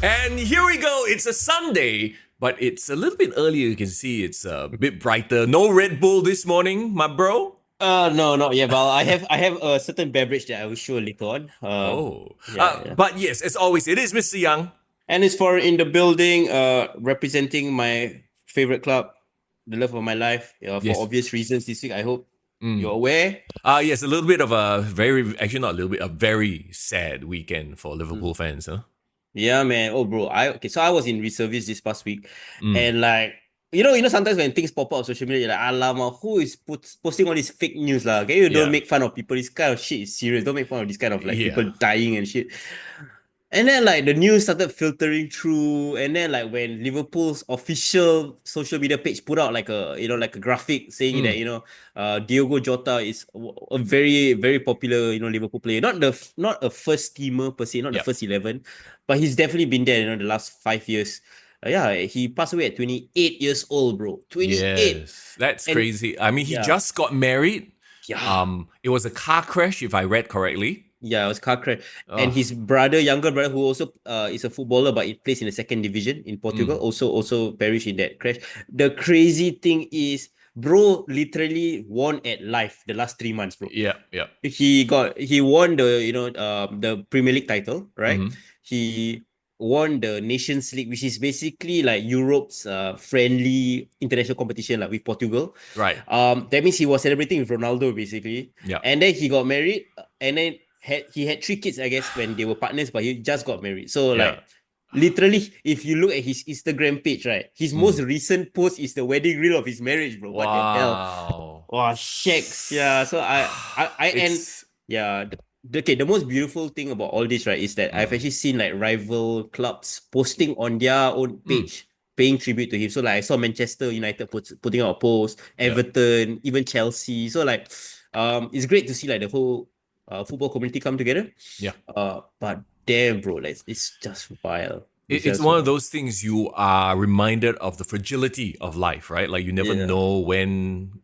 And here we go. It's a Sunday, but it's a little bit earlier. You can see it's a bit brighter. No Red Bull this morning, my bro. No, not yet. But I have a certain beverage that I will show later on. Yeah. But yes, as always, it is Mr. Young. And it's for in the building, representing my favorite club, the love of my life. For Yes. obvious reasons this week. I hope you're aware. Yes, a little bit of a a very sad weekend for Liverpool fans, huh? Yeah, man. Oh, bro. So I was in reservice this past week, and like you know, sometimes when things pop up on social media, you're like, alamak, who is posting all this fake news lah? Okay, you don't make fun of people. This kind of shit is serious. Don't make fun of this kind of like people dying and shit. And then like the news started filtering through, and then like when Liverpool's official social media page put out like a graphic saying that Diogo Jota is a very very popular Liverpool player, not a first teamer per se, not the first 11, but he's definitely been there the last 5 years. He passed away at 28 years old, bro. 28. Yes, that's crazy. I mean, he just got married. Yeah. It was a car crash, if I read correctly. Yeah, it was car crash. And his younger brother, who also is a footballer, but he plays in the second division in Portugal, also perished in that crash. The crazy thing is, bro literally won at life the last 3 months, bro. Yeah. He won the Premier League title, right? He won the Nations League, which is basically like Europe's friendly international competition with Portugal. Right. That means he was celebrating with Ronaldo, basically. Yeah. And then he got married, and then he had 3 kids, I guess, when they were partners, but he just got married. So like literally, if you look at his Instagram page, right, his most recent post is the wedding reel of his marriage, bro. What the hell? Wow, shakes. Yeah. So the most beautiful thing about all this, right, is that I've actually seen like rival clubs posting on their own page paying tribute to him. So like I saw Manchester United putting out a post, Everton, even Chelsea. So like it's great to see like the whole football community come together. Yeah. But damn, bro, like it's just wild. It's one of those things you are reminded of the fragility of life, right? Like you never know when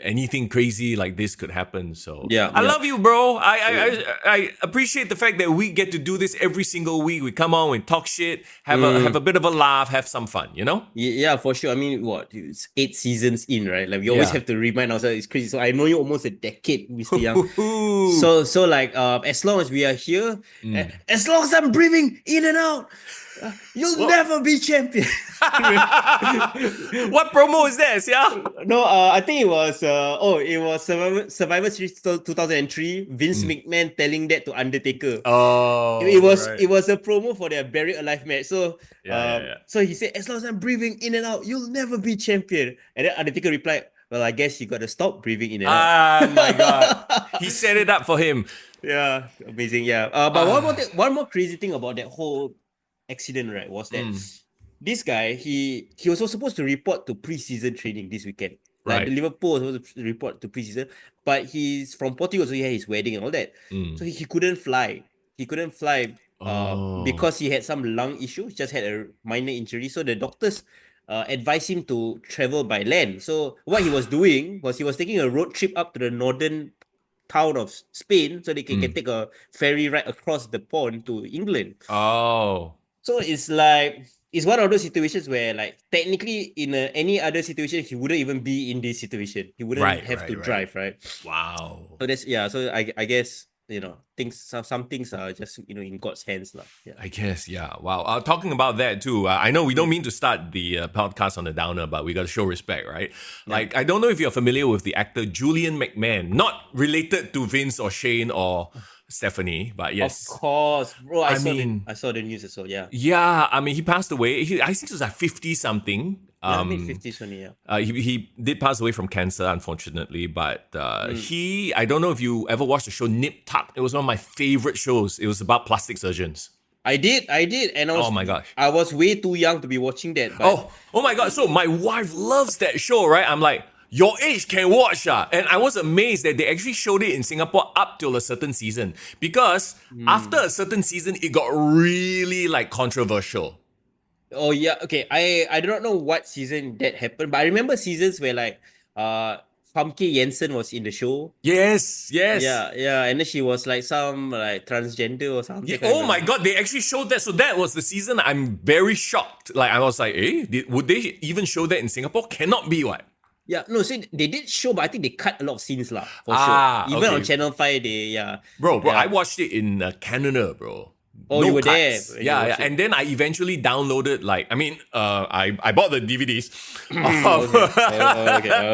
anything crazy like this could happen. So I love you, bro. I appreciate the fact that we get to do this every single week. We come on, we talk shit, have a bit of a laugh, have some fun, you know? Yeah, for sure. I mean, it's 8 seasons in, right? Like we always have to remind ourselves it's crazy. So I know you almost a decade, Mr. Young. So like as long as we are here, as long as I'm breathing in and out, you'll never be champion. What promo is this? Yeah. No, I think it was Survivor Series 2003. Vince McMahon telling that to Undertaker. It was a promo for their Buried Alive match. So so he said, as long as I'm breathing in and out, you'll never be champion. And then Undertaker replied, well, I guess you gotta stop breathing in and out. Oh my god. He set it up for him. Yeah, amazing. Yeah. But one more crazy thing about that whole accident, right, was that this guy, he was supposed to report to preseason training this weekend. Like the Liverpool was supposed to report to preseason, but he's from Portugal, so he had his wedding and all that. So he couldn't fly. He couldn't fly because he had some lung issue. He just had a minor injury. So the doctors advised him to travel by land. So what he was doing was he was taking a road trip up to the northern town of Spain so they can take a ferry ride across the pond to England. So it's like, it's one of those situations where like technically in any other situation, he wouldn't even be in this situation. He wouldn't have to drive, right? Wow. So that's, so I guess, some things are just, in God's hands. I guess, yeah. Wow. Talking about that too, I know we don't mean to start the podcast on a downer, but we got to show respect, right? Like, I don't know if you're familiar with the actor Julian McMahon, not related to Vince or Shane or Stephanie, but yes. Of course, bro. I saw the news as well, yeah. Yeah, I mean, he passed away. I think he was like 50-something. Mid-50s only, yeah. He did pass away from cancer, unfortunately, but I don't know if you ever watched the show Nip Tuck. It was one of my favorite shows. It was about plastic surgeons. I did, and oh my gosh, I was way too young to be watching that. But... Oh my god! So my wife loves that show, right? I'm like, your age can watch, and I was amazed that they actually showed it in Singapore up till a certain season, because after a certain season, it got really like controversial. Oh yeah, okay. I do not know what season that happened, but I remember seasons where like Famke Jensen was in the show. Yes. Yeah, and then she was like some like transgender or something. Yeah, oh my god, they actually showed that. So that was the season. I'm very shocked. Like I was like, would they even show that in Singapore? Cannot be what? Yeah, no, so they did show, but I think they cut a lot of scenes lah, for sure. Even on Channel 5, Bro, I watched it in Canada, bro. Oh, no you were cuts. there. Yeah, and then I eventually downloaded I bought the DVDs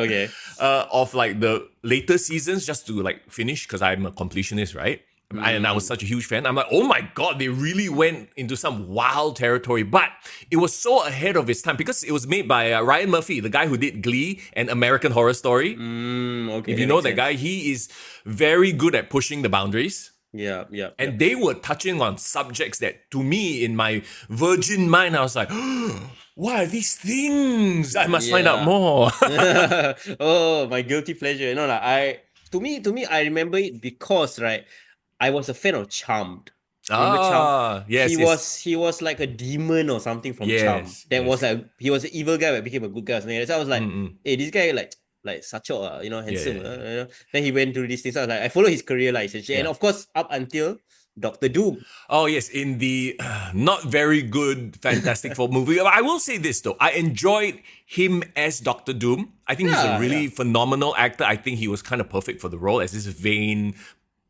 Okay. of like the later seasons just to like finish because I'm a completionist, right? And I was such a huge fan. I'm like, oh my god, they really went into some wild territory. But it was so ahead of its time because it was made by Ryan Murphy, the guy who did Glee and American Horror Story. Okay. If you know that guy, he is very good at pushing the boundaries. Yeah. And they were touching on subjects that, to me, in my virgin mind, I was like, what are these things? I must find out more. Oh, my guilty pleasure. You know, like to me, I remember it because, right, I was a fan of Charmed. Remember Charmed? Yes. He was like a demon or something from Charmed. That was like, he was an evil guy but became a good guy or something. So I was like, hey, this guy like Sacho, handsome. Then he went through these things. So I was like, I follow his career essentially. And of course, up until Doctor Doom. Oh yes, in the not very good Fantastic Four movie. I will say this though, I enjoyed him as Doctor Doom. I think he's a really phenomenal actor. I think he was kind of perfect for the role as this vain.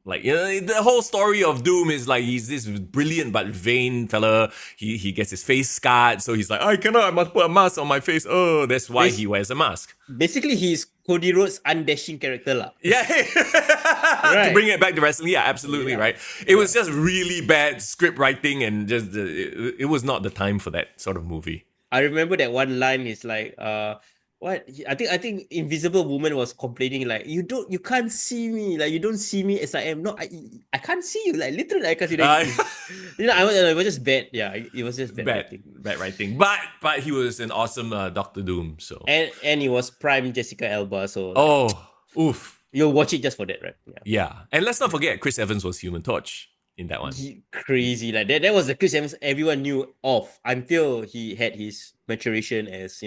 Like, the whole story of Doom is like he's this brilliant but vain fella. He gets his face scarred, so he's like, I must put a mask on my face. Oh, that's why he wears a mask. Basically, he's Cody Rhodes' undashing character lah. Yeah. Right. To bring it back to wrestling, yeah, absolutely, right. It was just really bad script writing and just it was not the time for that sort of movie. I remember that one line is like, what? I think Invisible Woman was complaining like, you can't see me, like you don't see me as I am. No, I can't see you, like literally, I can't see you. It was just bad. Yeah, it was just bad writing. Bad writing. But he was an awesome Doctor Doom. So and he was prime Jessica Alba. So oof, you'll watch it just for that, right? Yeah. And let's not forget, Chris Evans was Human Torch in that one. Crazy, like that was the Chris Evans everyone knew of until he had his maturation as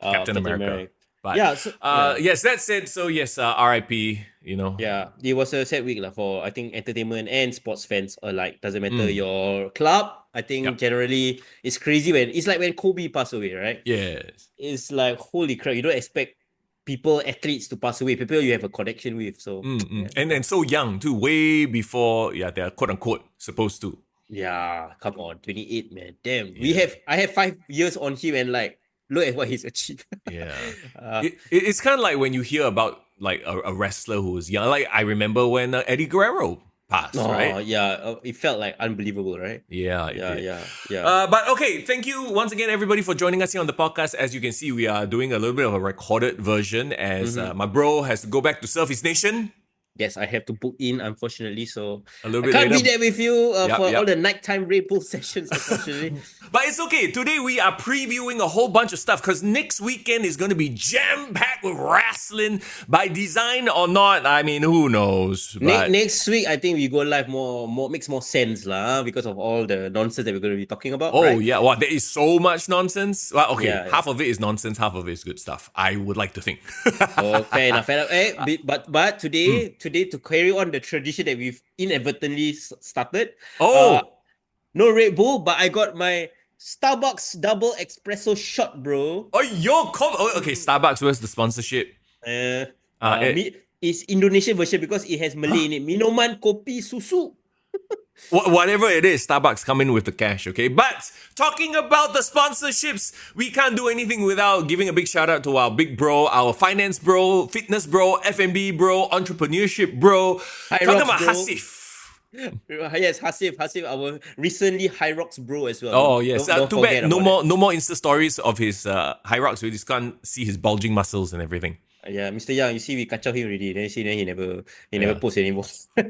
Captain America. But yes, that said, so yes, RIP, Yeah, it was a sad week for I think entertainment and sports fans alike. Doesn't matter your club. I think generally it's crazy it's like when Kobe passed away, right? Yes. It's like holy crap, you don't expect athletes to pass away, people you have a connection with. So and so young too, way before they're quote unquote supposed to. Yeah, come on, 28, man. Damn. I have 5 years on him and like look at what he's achieved. It's kind of like when you hear about like a wrestler who was young. Like I remember when Eddie Guerrero passed, right? Yeah, it felt like unbelievable, right? Yeah. But okay, thank you once again, everybody, for joining us here on the podcast. As you can see, we are doing a little bit of a recorded version as my bro has to go back to serve his nation. Yes, I have to book in, unfortunately. So a little bit I can't later. be there with you for all the nighttime Red Bull sessions, unfortunately. But it's okay. Today we are previewing a whole bunch of stuff because next weekend is going to be jam-packed with wrestling by design or not. I mean, who knows? But next week, I think we go live more makes more sense because of all the nonsense that we're going to be talking about. Oh, right? yeah. Well, there is so much nonsense. Well, okay, half of it is nonsense, half of it is good stuff. I would like to think. Fair enough. But today, to carry on the tradition that we've inadvertently started. No Red Bull, but I got my Starbucks double espresso shot, bro. Okay, Starbucks, where's the sponsorship? It's Indonesian version because it has Malay in it. Minuman kopi susu. Whatever it is, Starbucks come in with the cash, okay? But talking about the sponsorships, we can't do anything without giving a big shout out to our big bro, our finance bro, fitness bro, F&B bro, entrepreneurship bro. Talking about Hasif. Yes, Hasif, our recently High Rocks bro as well. Oh yes, too bad. No more Insta stories of his High Rocks. We just can't see his bulging muscles and everything. Yeah, Mr. Young, you see, we catch up him already. Then he never post anymore. No.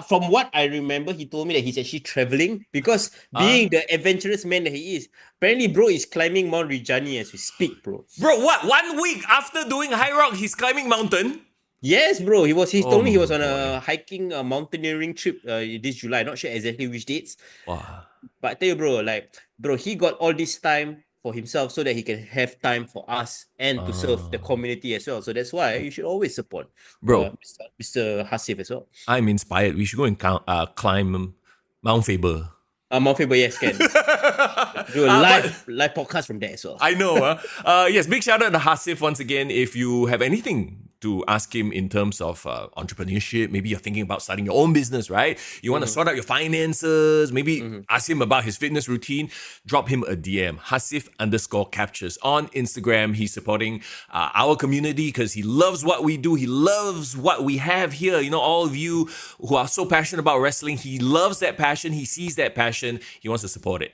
From what I remember, he told me that he's actually traveling because being the adventurous man that he is, apparently, bro is climbing Mount Rinjani as we speak, bro. Bro, what? 1 week after doing High Rock, he's climbing mountain? Yes, bro. He told me he was on a hiking, mountaineering trip this July. Not sure exactly which dates. Wow. But I tell you, bro, he got all this time for himself so that he can have time for us and to serve the community as well. So that's why you should always support Mr. Hasif as well. I'm inspired. We should go and climb Mount Faber. Mount Faber, yes, can. Do a live podcast from there as well. I know. Yes, big shout out to Hasif once again. If you have anything to ask him in terms of entrepreneurship, maybe you're thinking about starting your own business, right? You want to sort out your finances, maybe ask him about his fitness routine, drop him a DM, Hasif_captures on Instagram. He's supporting our community because he loves what we do. He loves what we have here. You know, all of you who are so passionate about wrestling, he loves that passion. He sees that passion. He wants to support it.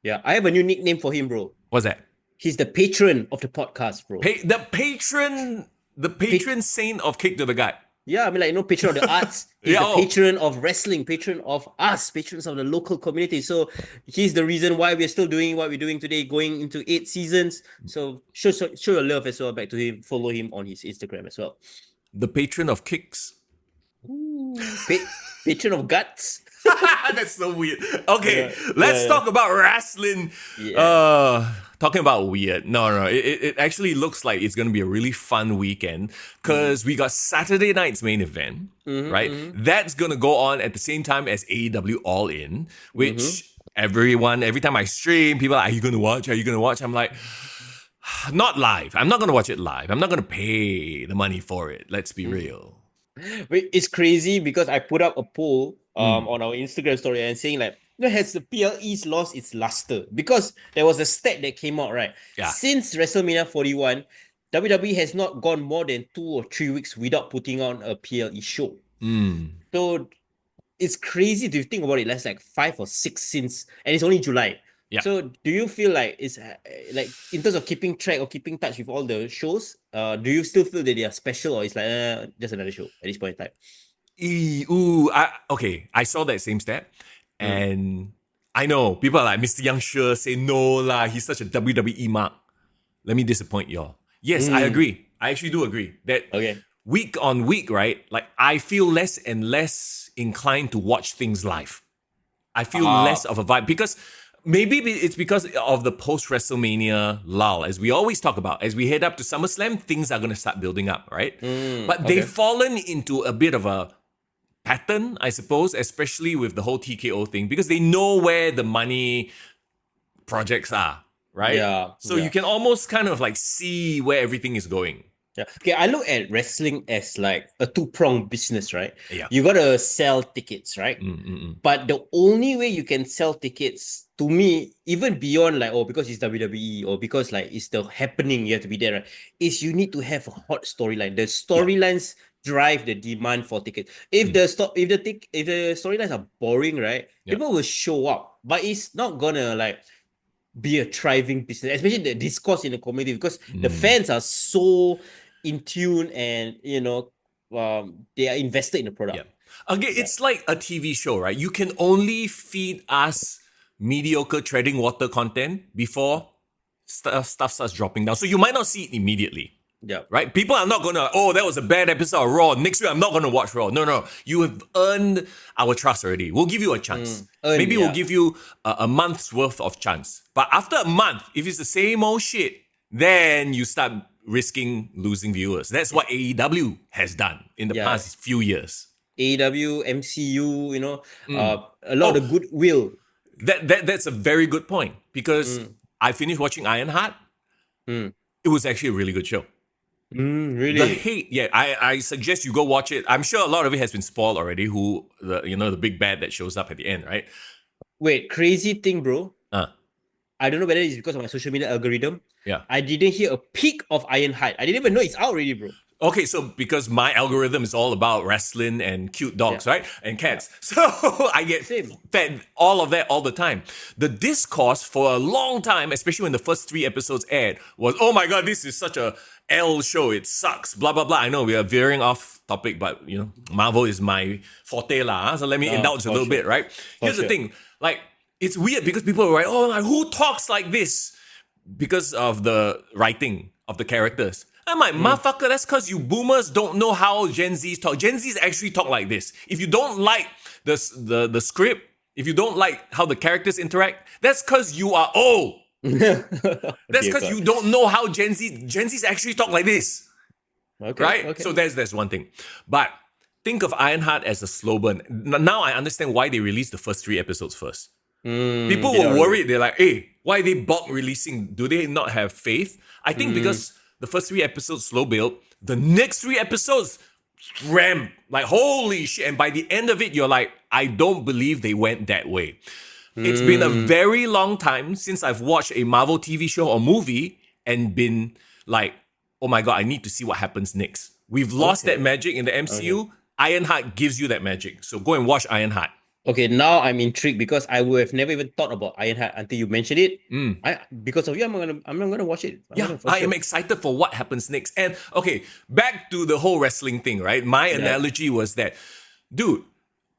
Yeah, I have a new nickname for him, bro. What's that? He's the patron of the podcast, bro. The patron saint of Kick to the Gut. Yeah, I mean, like, you know, patron of the arts. He's the patron of wrestling, patron of us, patrons of the local community. So he's the reason why we're still doing what we're doing today, going into 8 seasons. So show your love as well back to him. Follow him on his Instagram as well. The patron of kicks. Ooh, patron of guts. That's so weird. Okay, let's talk about wrestling. Talking about weird. No. It actually looks like it's going to be a really fun weekend because we got Saturday night's main event, right? That's going to go on at the same time as AEW All In, which every time I stream, people are like, are you going to watch? Are you going to watch? I'm like, not live. I'm not going to watch it live. I'm not going to pay the money for it. Let's be real. Wait, it's crazy because I put up a poll on our Instagram story and saying like, has the PLE's lost its luster? Because there was a stat that came out, right? Yeah. Since WrestleMania 41, WWE has not gone more than 2 or 3 weeks without putting on a PLE show. So it's crazy to think about it. That's like 5 or 6 since, and it's only July. Yeah. So do you feel like it's like in terms of keeping track or keeping touch with all the shows, do you still feel that they are special or it's like just another show at this point in time? Okay, I saw that same stat and I know people are like, Mr. Young sure say no lah, he's such a WWE mark. Let me disappoint y'all. Yes, I agree. I actually do agree that week on week, right? Like I feel less and less inclined to watch things live. I feel less of a vibe because maybe it's because of the post-WrestleMania lull, as we always talk about. As we head up to SummerSlam, things are going to start building up, right? But they've fallen into a bit of a pattern, I suppose, especially with the whole TKO thing, because they know where the money projects are, right? So you can almost kind of like see where everything is going. Yeah. Okay, I look at wrestling as like a two-pronged business, right? Yeah. You gotta sell tickets, right? But the only way you can sell tickets, to me, even beyond like, because it's WWE or because like it's the happening, you have to be there, right? Is you need to have a hot storyline. The storylines drive the demand for tickets. If the storylines are boring, right? People will show up, but it's not gonna like be a thriving business, especially the discourse in the community, because the fans are so in tune and they are invested in the product. Again, it's like a TV show, right? You can only feed us mediocre treading water content before stuff starts dropping down. So you might not see it immediately. Yeah. Right? People are not going to, that was a bad episode of Raw. Next week, I'm not going to watch Raw. No. You have earned our trust already. We'll give you a chance. Maybe we'll give you a month's worth of chance. But after a month, if it's the same old shit, then you start risking losing viewers. That's what AEW has done in the past few years. AEW, MCU, a lot of goodwill. That's a very good point, because I finished watching Ironheart. It was actually a really good show. Really? The hate, I suggest you go watch it. I'm sure a lot of it has been spoiled already. The big bad that shows up at the end, right? Wait, crazy thing, bro. I don't know whether it's because of my social media algorithm. Yeah. I didn't hear a peak of Ironheart. I didn't even know it's out already, bro. Okay, so because my algorithm is all about wrestling and cute dogs, right? And cats. So I get fed all of that all the time. The discourse for a long time, especially when the first 3 episodes aired, was, oh my God, this is such a L show. It sucks. Blah, blah, blah. I know we are veering off topic, but Marvel is my forte lah. So let me indulge a little bit, right? Here's the thing. Like, it's weird because people are like, who talks like this? Because of the writing of the characters. I'm like, motherfucker, that's because you boomers don't know how Gen Zs talk. Gen Zs actually talk like this. If you don't like the script, if you don't like how the characters interact, that's because you are old. That's because you don't know how Gen Zs actually talk like this. Okay, right? okay. So that's one thing. But think of Ironheart as a slow burn. Now I understand why they released the first 3 episodes first. People were worried. They're like, hey, why are they bulk releasing? Do they not have faith? I think because the first 3 episodes slow build, the next 3 episodes ramp. Like, holy shit. And by the end of it, you're like, I don't believe they went that way. It's been a very long time since I've watched a Marvel TV show or movie and been like, oh my God, I need to see what happens next. We've lost that magic in the MCU. Okay. Ironheart gives you that magic. So go and watch Ironheart. Okay, now I'm intrigued because I would have never even thought about Ironheart until you mentioned it. Because of you, I'm gonna watch it. I am excited for what happens next. And okay, back to the whole wrestling thing, right? My analogy was that, dude,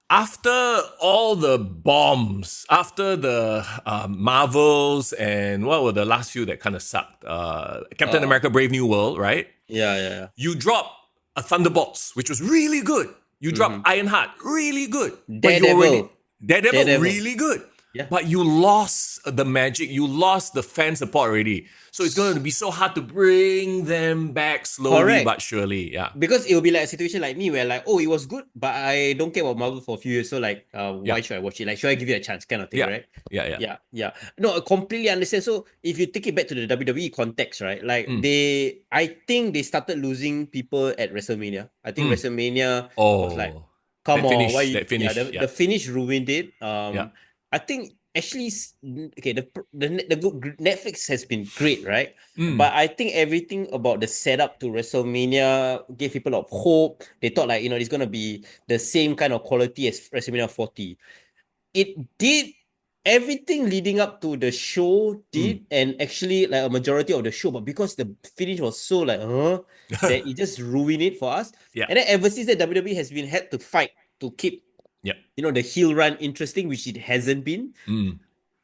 after all the bombs, after the Marvels and what were the last few that kind of sucked? Captain America Brave New World, right? Yeah. You drop a Thunderbolts, which was really good. You drop Ironheart, really good. Daredevil, really good. Yeah. But you lost the magic. You lost the fan support already. So it's going to be so hard to bring them back slowly but surely. Yeah. Because it will be like a situation like me where like, oh, it was good, but I don't care about Marvel for a few years. So like, why should I watch it? Like, should I give it a chance kind of thing, right? Yeah. No, I completely understand. So if you take it back to the WWE context, right? Like I think they started losing people at WrestleMania. I think WrestleMania was like, come on, why you, the finish ruined it. I think actually, okay, the Netflix has been great, right? But I think everything about the setup to WrestleMania gave people a lot of hope. They thought like, it's going to be the same kind of quality as WrestleMania 40. It did everything leading up to the show and actually like a majority of the show, but because the finish was so like, that it just ruined it for us. Yeah. And then ever since that, WWE has been had to fight to keep the heel run interesting, which it hasn't been.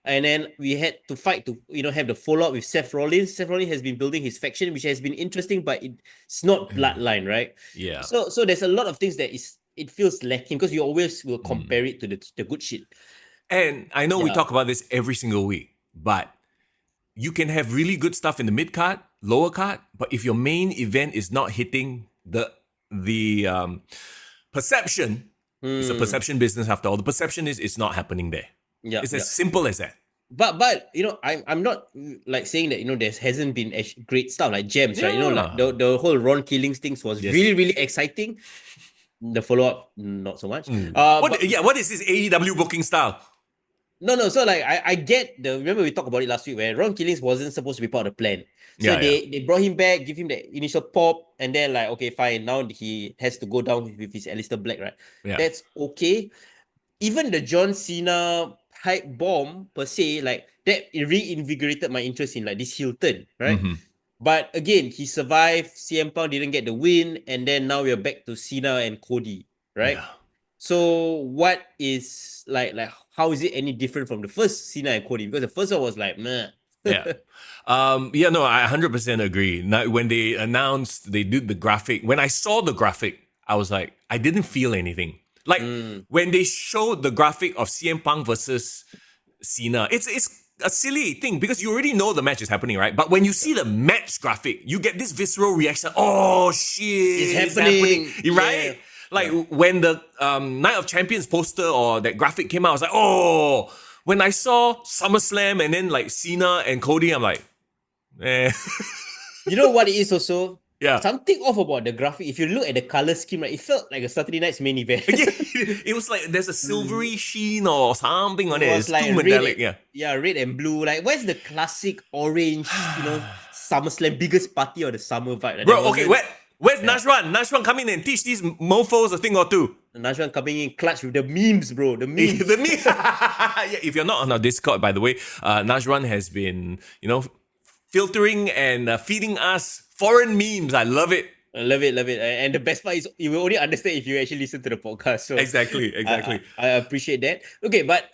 And then we had to fight to, have the follow-up with Seth Rollins. Seth Rollins has been building his faction, which has been interesting, but it's not bloodline, right? Yeah. So there's a lot of things that it feels lacking because you always will compare it to the good shit. And I know we talk about this every single week, but you can have really good stuff in the mid card, lower card, but if your main event is not hitting the perception, it's a perception business after all. The perception is it's not happening there. Yeah, it's as simple as that. But I'm not like saying that there hasn't been great stuff like gems, right? Like the whole Ron Killings things was really really exciting. The follow up not so much. What is this AEW booking style? No. So like I get remember we talked about it last week where Ron Killings wasn't supposed to be part of the plan. So they brought him back, give him the initial pop, and then like, okay, fine. Now he has to go down with his Aleister Black, right? Yeah. That's okay. Even the John Cena hype bomb per se, like that reinvigorated my interest in like this heel turn, right? But again, he survived. CM Punk didn't get the win, and then now we're back to Cena and Cody, right? Yeah. So what is like how is it any different from the first Cena and Cody? Because the first one was like, meh. No, I 100% agree. Now, when they announced they did the graphic, when I saw the graphic, I was like, I didn't feel anything. Like when they showed the graphic of CM Punk versus Cena, it's a silly thing because you already know the match is happening, right? But when you see the match graphic, you get this visceral reaction. Oh shit, it's happening. Right? Yeah. Like when the Night of Champions poster or that graphic came out, I was like, oh. When I saw SummerSlam and then like Cena and Cody, I'm like, eh. You know what it is also? Yeah. Something off about the graphic. If you look at the color scheme, right, it felt like a Saturday Night's main event. It was like there's a silvery sheen or something on it. It's like too metallic. Red and blue. Like, where's the classic orange, SummerSlam, biggest party of the summer vibe? Like, bro, okay, where's Najwan? Najwan come in and teach these mofos a thing or two. Najwan coming in clutch with the memes, bro. The memes. The memes. If you're not on our Discord, by the way, Najwan has been, filtering and feeding us foreign memes. I love it. I love it. And the best part is you will only understand if you actually listen to the podcast. So Exactly. I appreciate that. Okay, but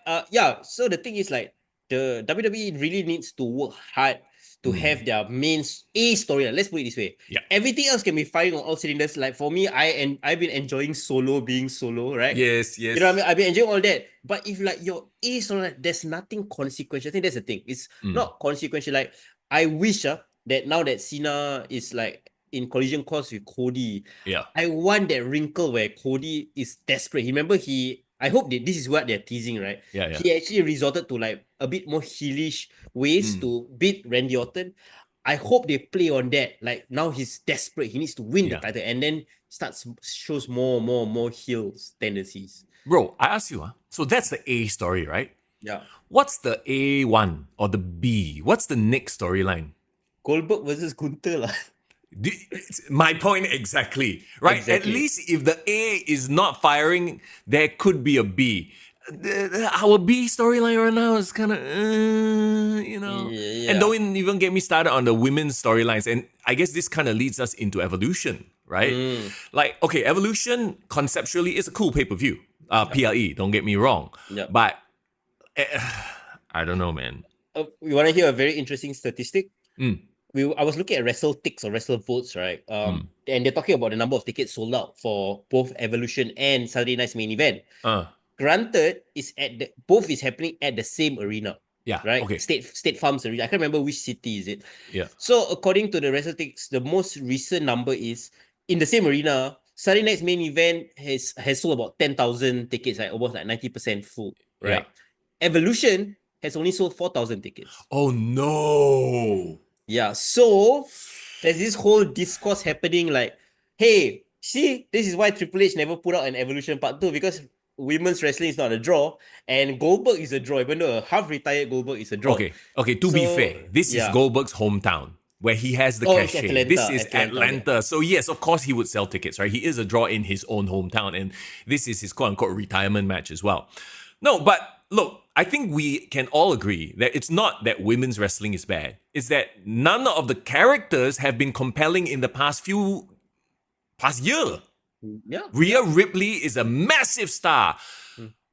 so the thing is like the WWE really needs to work hard to have their main A storyline. Let's put it this way. Yeah. Everything else can be firing on all cylinders. Like for me, I've been enjoying Solo being Solo, right? Yes. You know what I mean? I've been enjoying all that. But if like your A storyline, there's nothing consequential. I think that's the thing. It's not consequential. Like I wish that now that Cena is like in collision course with Cody, I want that wrinkle where Cody is desperate. Remember I hope that this is what they're teasing, right? Yeah. He actually resorted to like a bit more heelish ways to beat Randy Orton. I hope they play on that. Like now he's desperate. He needs to win the title and then shows more heels tendencies. Bro, I ask you, so that's the A story, right? Yeah. What's the A1 or the B? What's the next storyline? Goldberg versus Gunther lah. My point exactly, right? Exactly. At least if the A is not firing, there could be a B. Our B storyline right now is kind of, and don't even get me started on the women's storylines. And I guess this kind of leads us into Evolution, right? Like, okay, Evolution conceptually is a cool pay-per-view. PLE, don't get me wrong. But I don't know, man. You want to hear a very interesting statistic? I was looking at WrestleTix or WrestleVotes, right? And they're talking about the number of tickets sold out for both Evolution and Saturday Night's Main Event. Granted, both is happening at the same arena. Yeah. Right? Okay. State Farm's arena. I can't remember which city is it. Yeah. So according to the WrestleTix, the most recent number is in the same arena, Saturday Night's Main Event has sold about 10,000 tickets, like almost like 90% full. Right. Yeah. Evolution has only sold 4,000 tickets. Oh no. Yeah, so there's this whole discourse happening like, hey, see, this is why Triple H never put out an Evolution Part 2 because women's wrestling is not a draw and Goldberg is a draw, even though a half-retired Goldberg is a draw. Okay, to be fair, this is Goldberg's hometown where he has the cachet. This is Atlanta. So yes, of course he would sell tickets, right? He is a draw in his own hometown and this is his quote-unquote retirement match as well. No, but look, I think we can all agree that it's not that women's wrestling is bad. It's that none of the characters have been compelling in the past year. Yeah. Rhea Ripley is a massive star.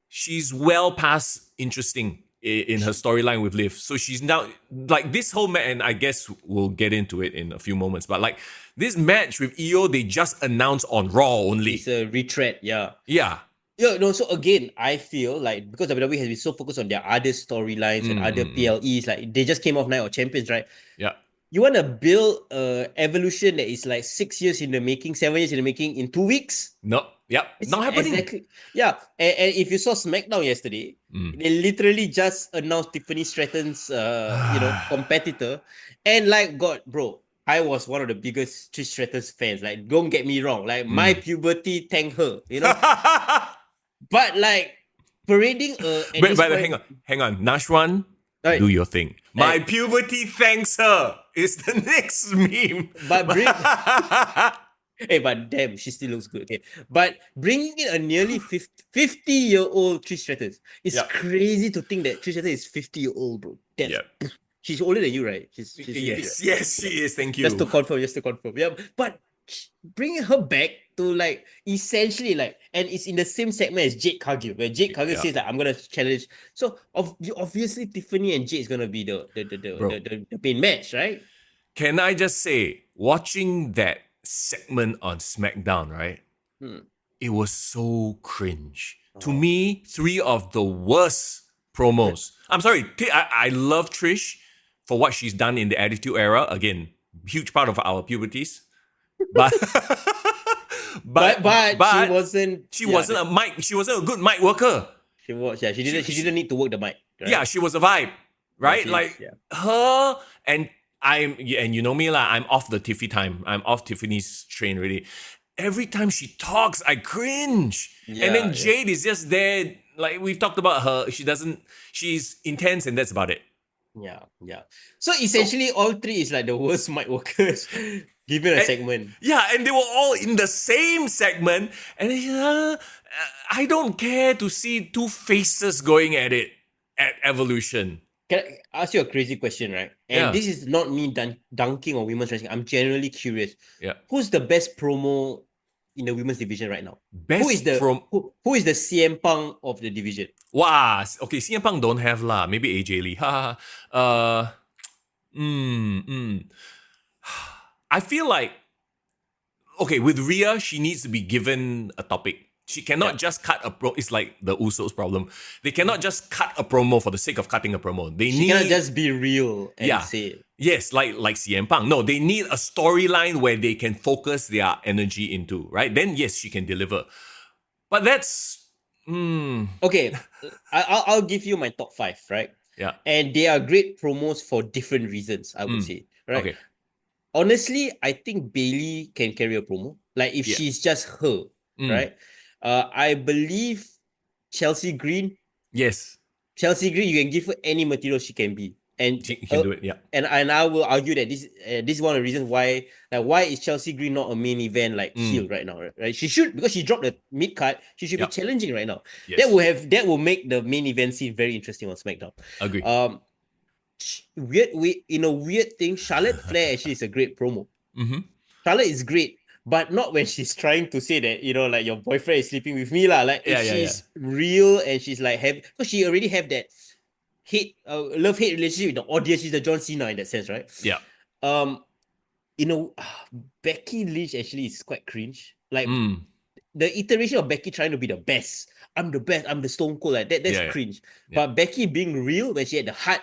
She's well past interesting in her storyline with Liv. So she's now, like this whole match, and I guess we'll get into it in a few moments, but like this match with Io, they just announced on Raw only. It's a retread, yeah. Yeah. Yeah, no, so again, I feel like because WWE has been so focused on their other storylines and other PLEs, like they just came off Night of Champions, right? Yeah. You want to build Evolution that is like 6 years in the making, 7 years in the making in 2 weeks? No, yep, it's not happening. Exactly. Yeah, and if you saw SmackDown yesterday, they literally just announced Tiffany Stratton's, competitor, and like, God, bro, I was one of the biggest Trish Stratus fans. Like, don't get me wrong, like my puberty thanked her, you know. But like parading but hang on. Nashwan, do your thing. My puberty thanks her. It's the next meme. But but damn, she still looks good. Okay. But bringing in a nearly 50-year-old Trish Stratus, it's crazy to think that Trish Stratus is 50-year-old, bro. She's older than you, right? She's yes, she is. Thank you. Just to confirm. Yeah, but bringing her back to like essentially like, and it's in the same segment as Jade Cargill, where Jade Cargill says like, I'm gonna challenge. So obviously Tiffany and Jade is gonna be the main match, right? Can I just say, watching that segment on SmackDown, right? It was so cringe. To me, 3 of the worst promos. I'm sorry, I love Trish for what she's done in the Attitude Era. Again, huge part of our puberties. But she wasn't a mic. She wasn't a good mic worker. She was. Yeah, she didn't need to work the mic. Right? Yeah, she was a vibe, right? Her and you know me lah. I'm off the Tiffy time. I'm off Tiffany's train already. Every time she talks, I cringe. And then Jade is just there. Like we've talked about her. She's intense and that's about it. Yeah. So essentially, all 3 is like the worst mic workers. Given a segment. Yeah, and they were all in the same segment. And I don't care to see 2 faces going at it at Evolution. Can I ask you a crazy question, right? And this is not me dunking on women's wrestling. I'm genuinely curious. Yeah. Who's the best promo in the women's division right now? Who is the CM Punk of the division? Wow. Okay, CM Punk don't have lah. Maybe AJ Lee. I feel like, okay, with Rhea, she needs to be given a topic. She cannot just cut a promo. It's like the Usos problem. They cannot just cut a promo for the sake of cutting a promo. She cannot just be real and say it. Yes, like CM Punk. No, they need a storyline where they can focus their energy into, right? Then yes, she can deliver. But that's... Okay, I'll give you my top 5, right? Yeah. And they are great promos for different reasons, I would say, right? Okay. Honestly, I think Bailey can carry a promo. Like if she's just her, right? I believe Chelsea Green. Yes. Chelsea Green, you can give her any material she can be. And she can do it, yeah. And I will argue that this is one of the reasons why is Chelsea Green not a main event heel right now, right? She should, because she dropped the mid card, she should be challenging right now. Yes. That will make the main event scene very interesting on SmackDown. Agree. In a weird thing, Charlotte Flair actually is a great promo. Charlotte is great, but not when she's trying to say that, like your boyfriend is sleeping with me, lah. Like if she's real and she's like because she already have that love-hate relationship with the audience. She's the John Cena in that sense, right? Yeah. Becky Lynch actually is quite cringe. Like the iteration of Becky trying to be the best. I'm the best. I'm the Stone Cold. Like that's cringe. Yeah. But Becky being real when she had the heart,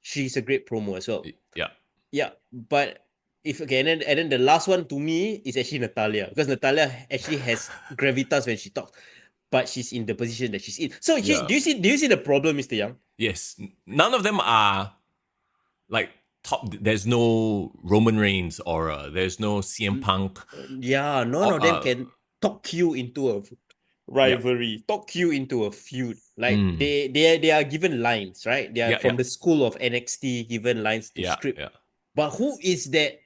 she's a great promo as well. Yeah. Yeah. But and then the last one to me is actually Natalya, because Natalya actually has gravitas when she talks, but she's in the position that she's in. So do you see the problem, Mr. Young? Yes. None of them are like top. There's no Roman Reigns or there's no CM Punk. Yeah, none of them can talk you into a rivalry, talk you into a feud. Like they are given lines, right? They are from the school of NXT, given lines to script. Yeah. But who is that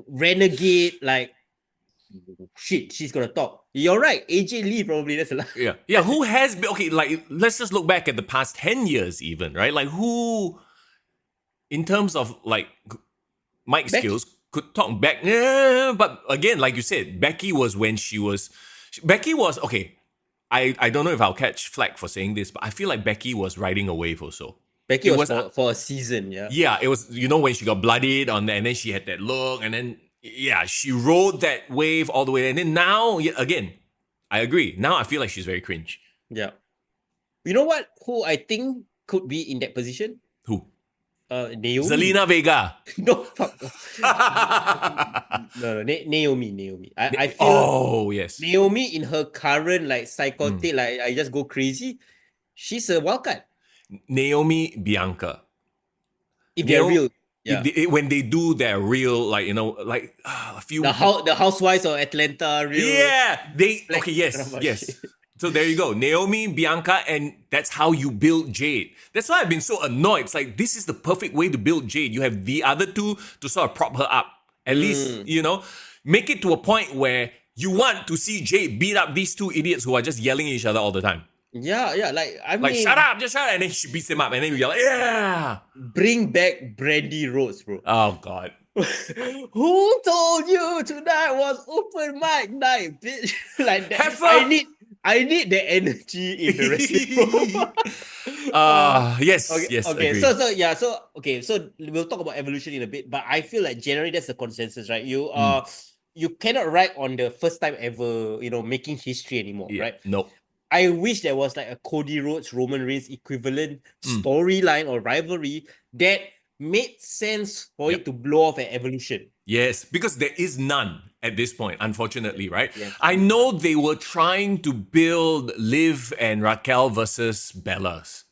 renegade? Like, shit, she's gonna talk. You're right, AJ Lee probably. That's a lot. Yeah. Who has been like? Let's just look back at the past 10 years, even, right? Like who, in terms of like mic skills, could talk back. But again, like you said, Becky was okay. I don't know if I'll catch flack for saying this, but I feel like Becky was riding a wave also. Becky was for a season, yeah. Yeah, it was, when she got bloodied and then she had that look, and then she rode that wave all the way. And then now, again, I agree. Now I feel like she's very cringe. Yeah. You know what? Who I think could be in that position? Who? Naomi. Zelina Vega. No, fuck. No, Naomi. I feel. Oh, yes. Naomi in her current psychotic, I just go crazy. She's a wildcard. Naomi, Bianca. If they're real. Yeah. When they do their real, a few... The Housewives of Atlanta real... Yeah! Yes. So there you go. Naomi, Bianca, and that's how you build Jade. That's why I've been so annoyed. It's like, this is the perfect way to build Jade. You have the other two to sort of prop her up. At least, make it to a point where you want to see Jade beat up these two idiots who are just yelling at each other all the time. Yeah, I mean... shut up, just shut up. And then she beats him up, and then you yell, yeah! Bring back Brandy Rhodes, bro. Oh, God. Who told you tonight was open mic night, bitch? Like that. I need the energy in the wrestling room. Yes. Okay. So we'll talk about Evolution in a bit, but I feel like generally that's the consensus, right? You cannot write on the first time ever, making history anymore, right? Nope. I wish there was a Cody Rhodes, Roman Reigns equivalent storyline or rivalry that made sense for it to blow off at Evolution. Yes, because there is none at this point, unfortunately, right? Yes. I know they were trying to build Liv and Raquel versus Bellas.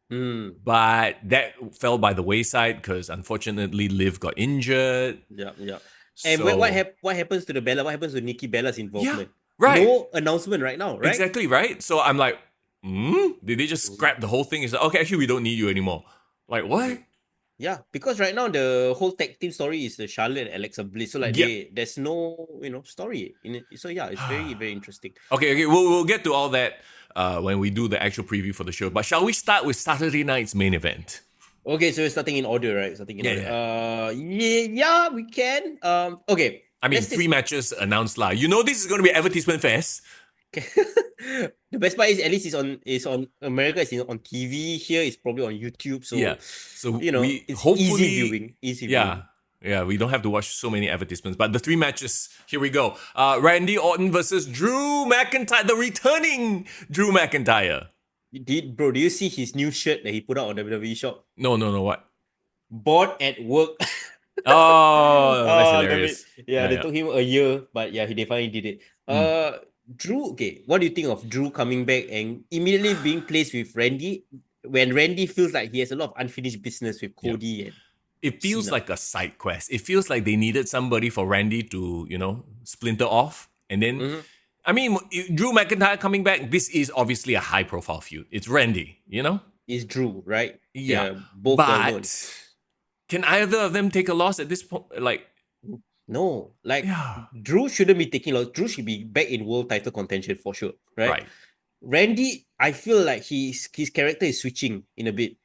But that fell by the wayside because unfortunately Liv got injured. Yeah. And what happens to the Bella? What happens to Nikki Bella's involvement? Yeah. Right. No announcement right now, right? Exactly, right? So I'm like, did they just scrap the whole thing? It's like, okay, actually, we don't need you anymore. Like, what? Yeah, because right now, the whole tag team story is the Charlotte and Alexa Bliss. So, there's no, story in it. So, yeah, it's very, very interesting. Okay. We'll get to all that when we do the actual preview for the show. But shall we start with Saturday night's main event? Okay, so we're starting in order, right? Yeah, we can. Okay. I mean, 3 matches announced live. This is going to be advertisement fest. The best part is at least it's on America. It's on TV. Here it's probably on YouTube. So so we it's hopefully easy viewing. Yeah, we don't have to watch so many advertisements. But the 3 matches, here we go. Randy Orton versus Drew McIntyre, the returning Drew McIntyre. Do you see his new shirt that he put out on the WWE shop? No, what? Bought at work. Oh, that's hilarious. They took him a year, but they finally did it. Drew, okay, what do you think of Drew coming back and immediately being placed with Randy when Randy feels like he has a lot of unfinished business with Cody and it feels Cena. like a side quest. It feels like they needed somebody for Randy to, splinter off. And then, I mean, Drew McIntyre coming back, this is obviously a high-profile feud. It's Randy, It's Drew, right? Yeah. Both but can either of them take a loss at this point? Like, no. Drew shouldn't be taking loss. Drew should be back in world title contention for sure, right? Randy, I feel like his character is switching in a bit.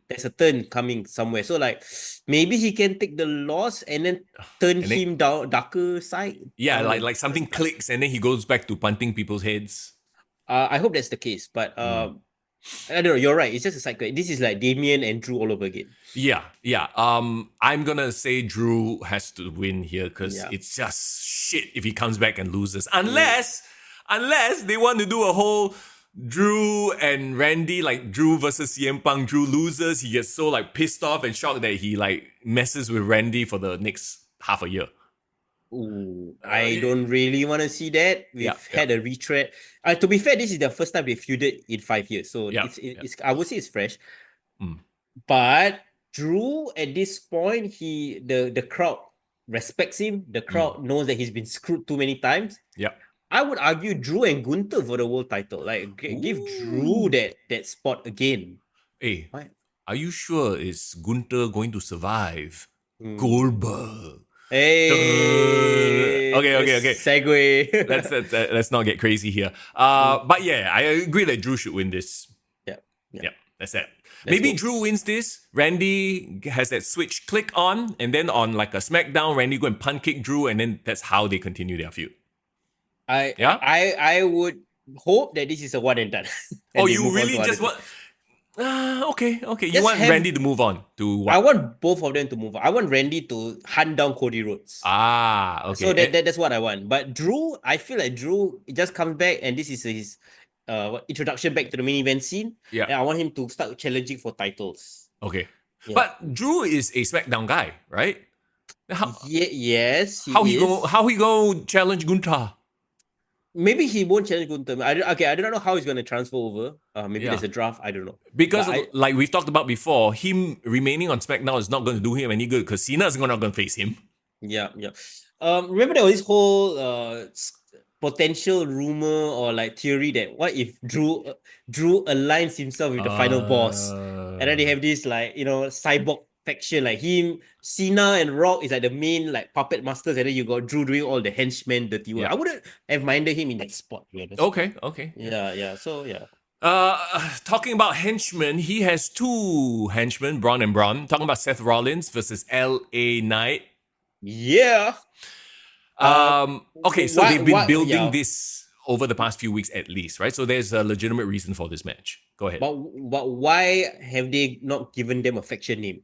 There's a turn coming somewhere. So maybe he can take the loss and then turn him down darker side. Yeah, like something clicks and then he goes back to punting people's heads. I hope that's the case. But I don't know. You're right. It's just a side quest. This is like Damien and Drew all over again. Yeah. I'm gonna say Drew has to win here because it's just shit if he comes back and loses. Unless they want to do a whole Drew and Randy, like Drew versus CM Punk. Drew loses, he gets so pissed off and shocked that he messes with Randy for the next half a year. Ooh, I don't really want to see that. We've had a retread. To be fair, this is the first time they feuded in 5 years, so it's I would say it's fresh. But Drew at this point, the crowd respects him. The crowd knows that he's been screwed too many times. Yeah. I would argue Drew and Gunther for the world title. Give Drew that spot again. Hey, are you sure is Gunther going to survive Goldberg? Hey, okay. Segue. Let's not get crazy here. But I agree that Drew should win this. Yeah. That's it. Maybe Drew wins this. Randy has that switch click on, and then on a SmackDown, Randy go and punt kick Drew, and then that's how they continue their feud. I would hope that this is a one and done. Oh, you really just want? Okay. You want Randy to move on to what? I want both of them to move on. I want Randy to hunt down Cody Rhodes. Okay. So that's what I want. But Drew, I feel like Drew just comes back and this is his introduction back to the main event scene. Yeah. And I want him to start challenging for titles. Okay. Yeah. But Drew is a SmackDown guy, right? Yes. How he go challenge Gunther? Maybe he won't challenge Gunther. I don't know how he's going to transfer over. Maybe there's a draft. I don't know. Because like we've talked about before, him remaining on SmackDown is not going to do him any good because Cena's not going to face him. Yeah. Remember there was this whole potential rumor or theory that what if Drew aligns himself with the final boss, and then they have this cyborg faction him, Cena and Rock is the main puppet masters, and then you got Drew doing all the henchmen dirty work. I wouldn't have minded him in that spot. Okay. Yeah. So talking about henchmen, he has 2 henchmen, Braun and Braun. Talking about Seth Rollins versus LA Knight. Yeah. Okay, so they've been building this over the past few weeks at least, right? So there's a legitimate reason for this match. Go ahead. But why have they not given them a faction name?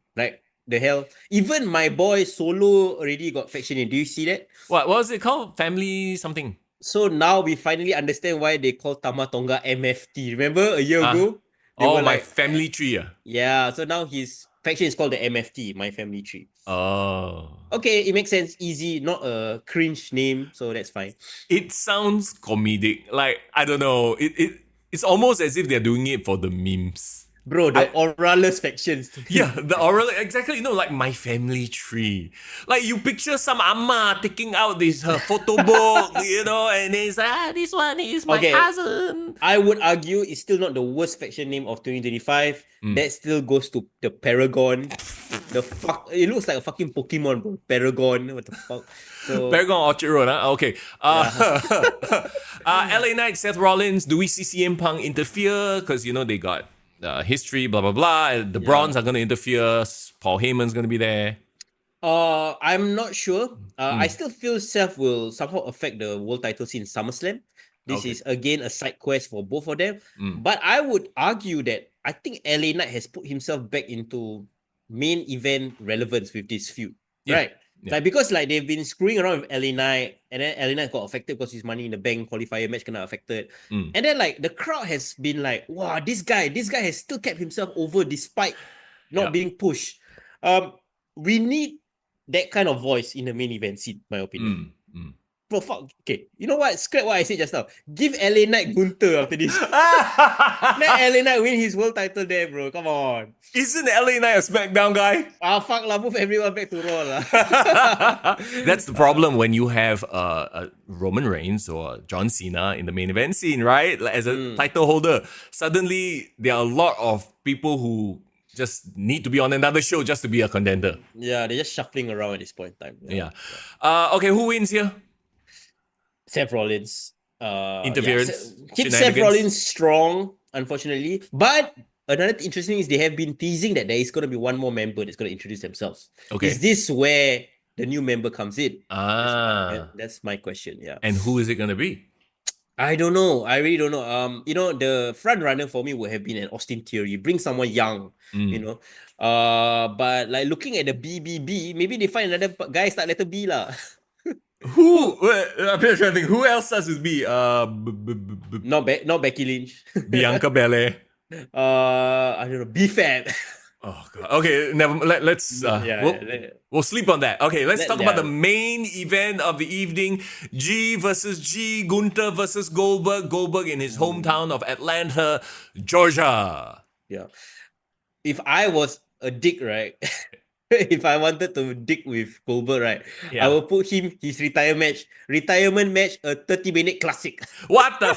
The hell? Even my boy Solo already got faction name. Do you see that? What was it called? Family something. So now we finally understand why they call Tama Tonga MFT. Remember a year ago? My family tree. Yeah, so now his faction is called the MFT, My Family Tree. Oh. Okay, it makes sense. Easy, not a cringe name, so that's fine. It sounds comedic. I don't know. It's almost as if they're doing it for the memes. Bro, the Auralus factions. Yeah, the Auralus, exactly. My family tree. You picture some amma taking out this photo book, and it's this one is my cousin. I would argue it's still not the worst faction name of 2025. That still goes to the Paragon. It looks like a fucking Pokemon, bro. Paragon, what the fuck? So, Paragon Orchard Road, huh? Okay. LA Knight, Seth Rollins. Do we see CM Punk interfere? Because they got history, blah blah blah. The Browns are going to interfere. Paul Heyman's going to be there. I'm not sure. I still feel Seth will somehow affect the world title scene in SummerSlam. This is again a side quest for both of them. But I would argue that I think LA Knight has put himself back into main event relevance with this feud. Right? Yeah. Like because like they've been screwing around with LA Knight, and then LA Knight got affected because his Money in the Bank qualifier match got affected. And then like the crowd has been like, wow, this guy has still kept himself over despite not being pushed. We need that kind of voice in the main event scene, my opinion. Bro, fuck. Okay, you know what? Scrap what I said just now. Give LA Knight Gunther after this. Let LA Knight win his world title there, bro. Come on. Isn't LA Knight a SmackDown guy? Fuck lah. Move everyone back to Raw lah. That's the problem when you have a Roman Reigns or John Cena in the main event scene, right? Like, as a title holder, suddenly there are a lot of people who just need to be on another show just to be a contender. Yeah, they're just shuffling around at this point in time. Yeah. Okay, who wins here? Seth Rollins. Interference. Keep Seth Rollins strong, unfortunately. But another interesting is they have been teasing that there is going to be one more member that's going to introduce themselves. Okay. Is this where the new member comes in? That's my question. Yeah. And who is it going to be? I don't know. I really don't know. The front runner for me would have been an Austin Theory. Bring someone young, But like looking at the BBB, maybe they find another guy start letter B lah. Who? I'm trying to think. Who else starts with B? Not Becky Lynch. Bianca Belair. I don't know. BFAB. Oh god. Okay, let's we'll sleep on that. Okay, let's talk about the main event of the evening. G versus G, Gunther versus Goldberg. Goldberg in his hometown of Atlanta, Georgia. Yeah. If I was a dick, right? If I wanted to dig with Goldberg, right, I will put him his retirement match, a 30-minute classic. What the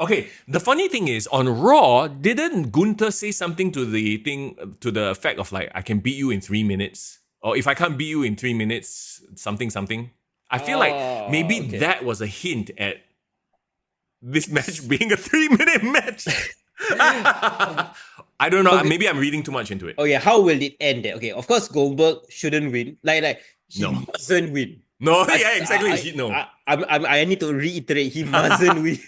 Okay, the funny thing is, on Raw, didn't Gunther say something to the effect of like, I can beat you in 3 minutes? Or if I can't beat you in 3 minutes, something. I feel like maybe that was a hint at this match being a 3-minute match. I don't know. Okay. Maybe I'm reading too much into it. Okay, how will it end? Okay, of course, Goldberg shouldn't win. Like he mustn't win. No, exactly. I need to reiterate, he mustn't win.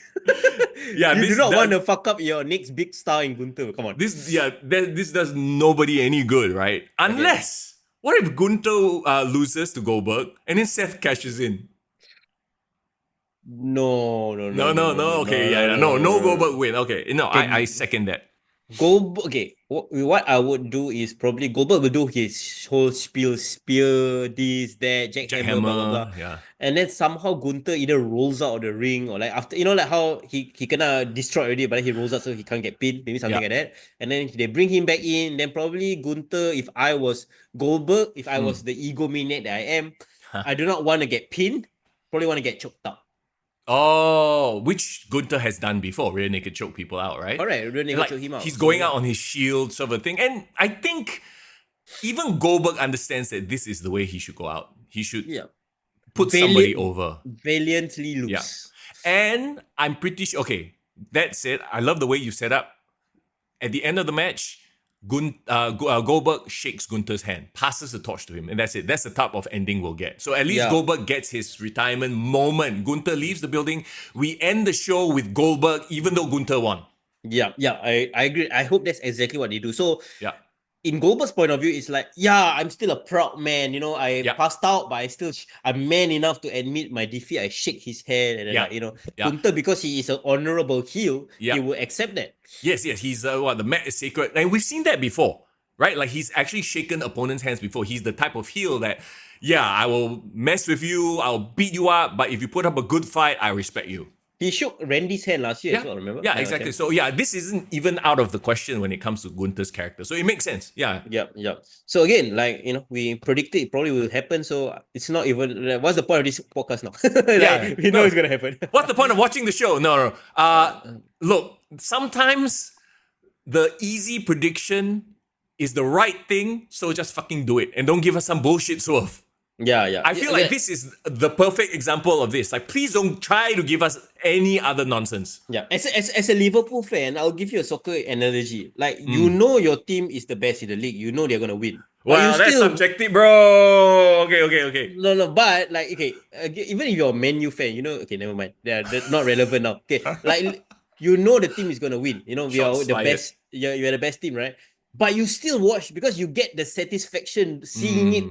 You do not want to fuck up your next big star in Gunther. Come on. This does nobody any good, right? Unless, what if Gunther loses to Goldberg and then Seth cashes in? No. Okay, no Goldberg win. Okay, no, I second that. Goldberg. Okay, what I would do is probably Goldberg will do his whole spear, this, that, jackhammer, blah, blah. Yeah. And then somehow Gunther either rolls out of the ring or like after, like how he kinda destroyed already, but then he rolls out so he can't get pinned, maybe something like that. And then they bring him back in. Then probably Gunther, if I was Goldberg, if I was the egomaniac that I am, I do not want to get pinned. Probably want to get choked out. Oh, which Gunther has done before, rear naked choke people out, right? Correct, rear naked choke him out. He's going out on his shield sort of a thing. And I think even Goldberg understands that this is the way he should go out. He should put somebody over. Valiantly lose. Yeah. And I'm pretty sure, okay, that said, I love the way you set up. At the end of the match, Goldberg shakes Gunther's hand, passes the torch to him, and that's it. That's the type of ending we'll get. So at least Goldberg gets his retirement moment. Gunther leaves the building. We end the show with Goldberg, even though Gunther won. Yeah, I agree. I hope that's exactly what they do. So in Goldberg's point of view, it's like, I'm still a proud man. I passed out, but I'm man enough to admit my defeat. I shake his hand, and then Gunther, because he is an honorable heel, he will accept that. Yes, he's the mat is sacred, and we've seen that before, right? Like he's actually shaken opponents' hands before. He's the type of heel that, I will mess with you, I'll beat you up, but if you put up a good fight, I respect you. He shook Randy's hand last year as well, remember? Yeah, exactly. So this isn't even out of the question when it comes to Gunther's character. So it makes sense. Yeah. So again, we predicted it probably will happen. So it's not even, what's the point of this podcast now? We know it's going to happen. What's the point of watching the show? No. Look, sometimes the easy prediction is the right thing. So just fucking do it. And don't give us some bullshit swerve. I feel like this is the perfect example of this. Like, please don't try to give us any other nonsense. Yeah, as a Liverpool fan, I'll give you a soccer analogy. Like, you know your team is the best in the league. You know they're going to win. Wow, that's subjective, bro. Okay. No, but like, okay, even if you're a Man U fan, okay, never mind. They're not relevant now. Okay, like the team is gonna win. We Shots are the fired. best. You're the best team, right? But you still watch because you get the satisfaction seeing it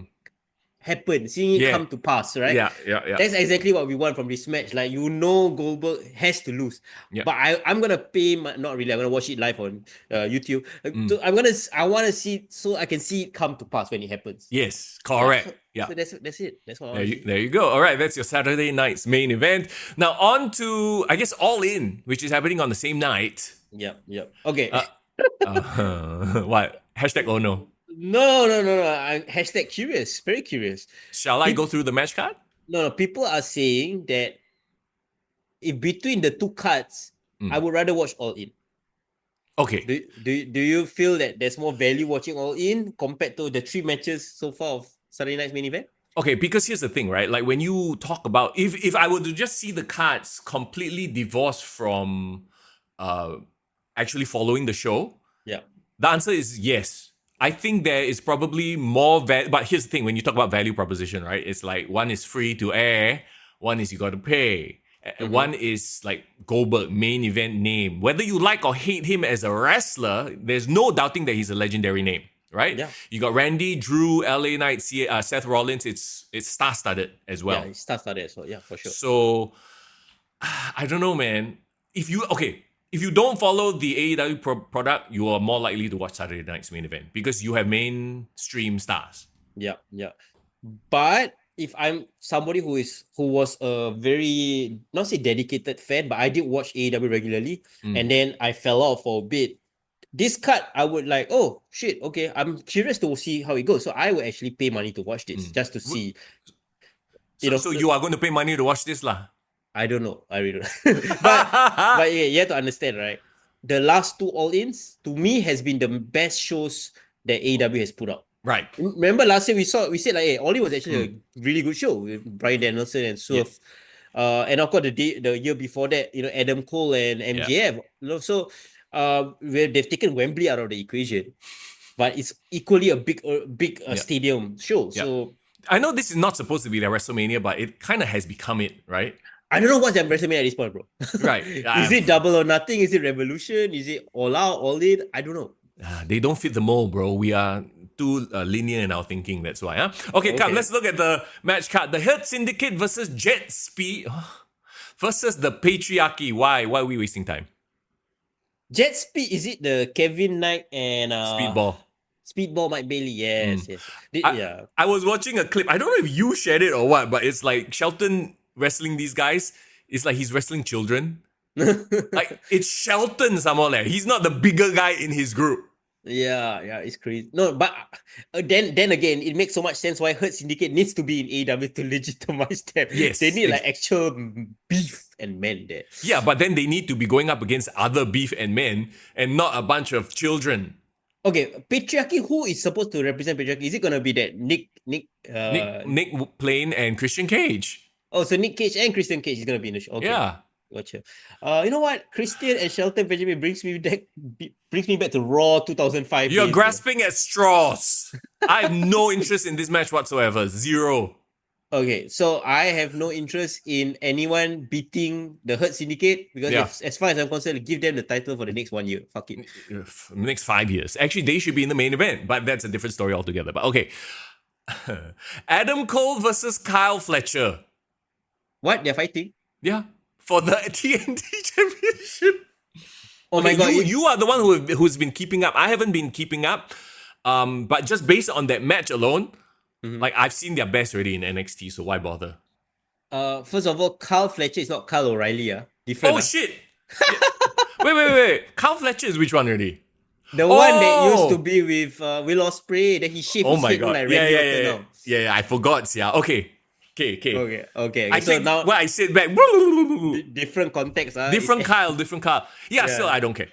happen, seeing it come to pass, right? Yeah. That's exactly what we want from this match. Like, Goldberg has to lose. Yeah. But I'm gonna pay not really. I'm gonna watch it live on YouTube. So I want to see so I can see it come to pass when it happens. Yes, correct. Yeah. So that's it. That's what there you go. All right, that's your Saturday night's main event. Now on to, I guess, All In, which is happening on the same night. Yep. Okay. What? Hashtag oh no. No. I'm hashtag curious. Very curious. Shall I go through the match card? No. People are saying that if between the two cards, I would rather watch All In. Okay. Do you feel that there's more value watching All In compared to the 3 matches so far of Saturday night's main event? Okay, because here's the thing, right? Like when you talk about if I were to just see the cards completely divorced from actually following the show, yeah, the answer is yes. I think there is probably more value, but here's the thing: when you talk about value proposition, right? It's like one is free to air, one is you got to pay. One is like Goldberg, main event name. Whether you like or hate him as a wrestler, there's no doubting that he's a legendary name, right? Yeah. You got Randy, Drew, LA Knight, Seth Rollins. It's star-studded as well. Yeah, it's star-studded as well. Yeah, for sure. So, I don't know, man. If you don't follow the AEW product, you are more likely to watch Saturday night's main event because you have mainstream stars. Yeah. But if I'm somebody who was a very, not say dedicated fan, but I did watch AEW regularly, and then I fell off for a bit. This cut, I would like, oh shit, okay, I'm curious to see how it goes. So I would actually pay money to watch this just to see. So you are going to pay money to watch this, lah? I don't know. I really don't know. but yeah, you have to understand, right? The last 2 All-Ins, to me, has been the best shows that AEW has put out. Right. Remember last year we said like, hey, All In was actually a really good show with Bryan Danielson and Swerve. Yep. And of course the year before that, Adam Cole and MJF. So they've taken Wembley out of the equation, but it's equally a big stadium show. Yep. So I know this is not supposed to be their WrestleMania, but it kind of has become it, right? I don't know what's their WrestleMania at this point, bro. Right. Is it Double or Nothing? Is it Revolution? Is it All Out, All In? I don't know. They don't fit the mold, bro. We are too linear in our thinking. That's why. Okay, come. Let's look at the match card. The Hurt Syndicate versus Jet Speed versus the Patriarchy. Why are we wasting time? Jet Speed, is it the Kevin Knight and Speedball Mike Bailey? Yes. I was watching a clip. I don't know if you shared it or what, but it's like Shelton wrestling these guys. It's like he's wrestling children. Like it's Shelton somehow there. He's not the bigger guy in his group. Yeah, it's crazy. No, but then again, it makes so much sense why Hurt Syndicate needs to be in AEW to legitimize them. Yes, they need like actual beef and men there. Yeah, but then they need to be going up against other beef and men and not a bunch of children. Okay, Patriarchy. Who is supposed to represent Patriarchy? Is it gonna be that Nick Plain and Christian Cage? Oh, so Nick Cage and Christian Cage is gonna be in the show. Okay. Yeah. Gotcha. You know what? Christian and Shelton Benjamin brings me back to Raw 2005. You're grasping at straws. I have no interest in this match whatsoever. Zero. Okay, so I have no interest in anyone beating the Hurt Syndicate because as far as I'm concerned, give them the title for the next 1 year. Fuck it. Next 5 years. Actually, they should be in the main event, but that's a different story altogether. But okay. Adam Cole versus Kyle Fletcher. What? They're fighting? Yeah. For the TNT Championship. Oh my God. You are the one who's been keeping up. I haven't been keeping up. But just based on that match alone, like I've seen their best already in NXT, so why bother? First of all, Kyle Fletcher is not Kyle O'Reilly. Different. Shit. Wait. Kyle Fletcher is which one already? The one that used to be with Will Ospreay, that he shaved his head like Randy Orton now. Yeah, I forgot. Yeah, okay. Okay. So now what I said back. Different context. Different Kyle. Yeah, still I don't care.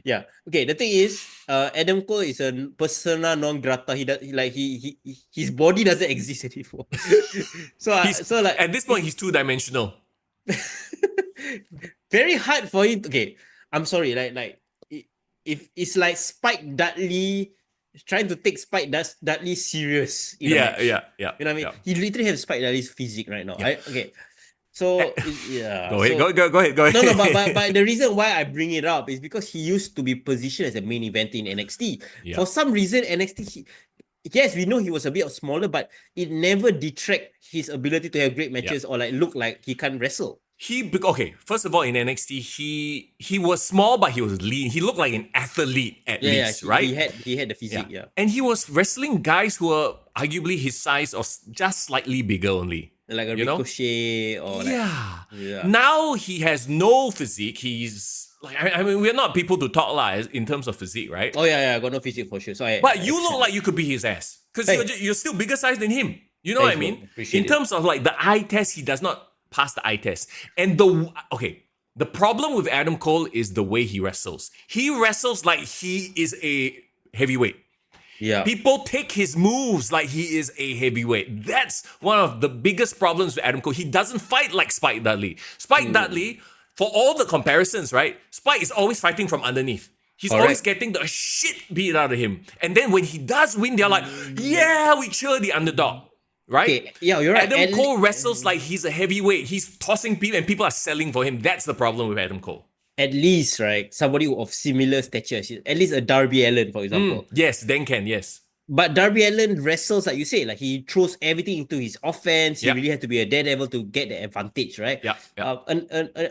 Yeah. Okay. The thing is, Adam Cole is a persona non grata. His body doesn't exist anymore. so like at this point he's 2-dimensional. Very hard for him. Okay, I'm sorry. Like if it's like Spike Dudley trying to take Spike Dudley serious. Yeah. You know what I mean? He literally has Spike Dudley's physique right now. Yeah. Okay. So Go ahead. Go ahead. No, but the reason why I bring it up is because he used to be positioned as a main event in NXT. Yeah. For some reason, NXT. Yes, we know he was a bit smaller, but it never detract his ability to have great matches or like look like he can't wrestle. First of all, in NXT, he was small, but he was lean. He looked like an athlete at least, right? He had the physique, And he was wrestling guys who were arguably his size or just slightly bigger only. Like a Ricochet or like... Now he has no physique. He's like, I mean, we're not people to talk in terms of physique, right? Oh yeah, I got no physique for sure. But you look like you could be his ass because you're still bigger size than him. You know what I mean? In terms of like the eye test, he does not pass the eye test. And the problem with Adam Cole is the way he wrestles. He wrestles like he is a heavyweight. Yeah. People take his moves like he is a heavyweight. That's one of the biggest problems with Adam Cole. He doesn't fight like Spike Dudley. Spike Dudley, for all the comparisons, right? Spike is always fighting from underneath. He's always getting the shit beat out of him. And then when he does win, they're like, yeah, we cheer the underdog. Right? Okay. Yeah, you're right. Adam Cole wrestles like he's a heavyweight. He's tossing people and people are selling for him. That's the problem with Adam Cole. At least, right? Somebody of similar stature. At least a Darby Allin, for example. Yes, then can, yes. But Darby Allin wrestles, like you say, like he throws everything into his offense. He really had to be a daredevil to get the advantage, right? Yeah.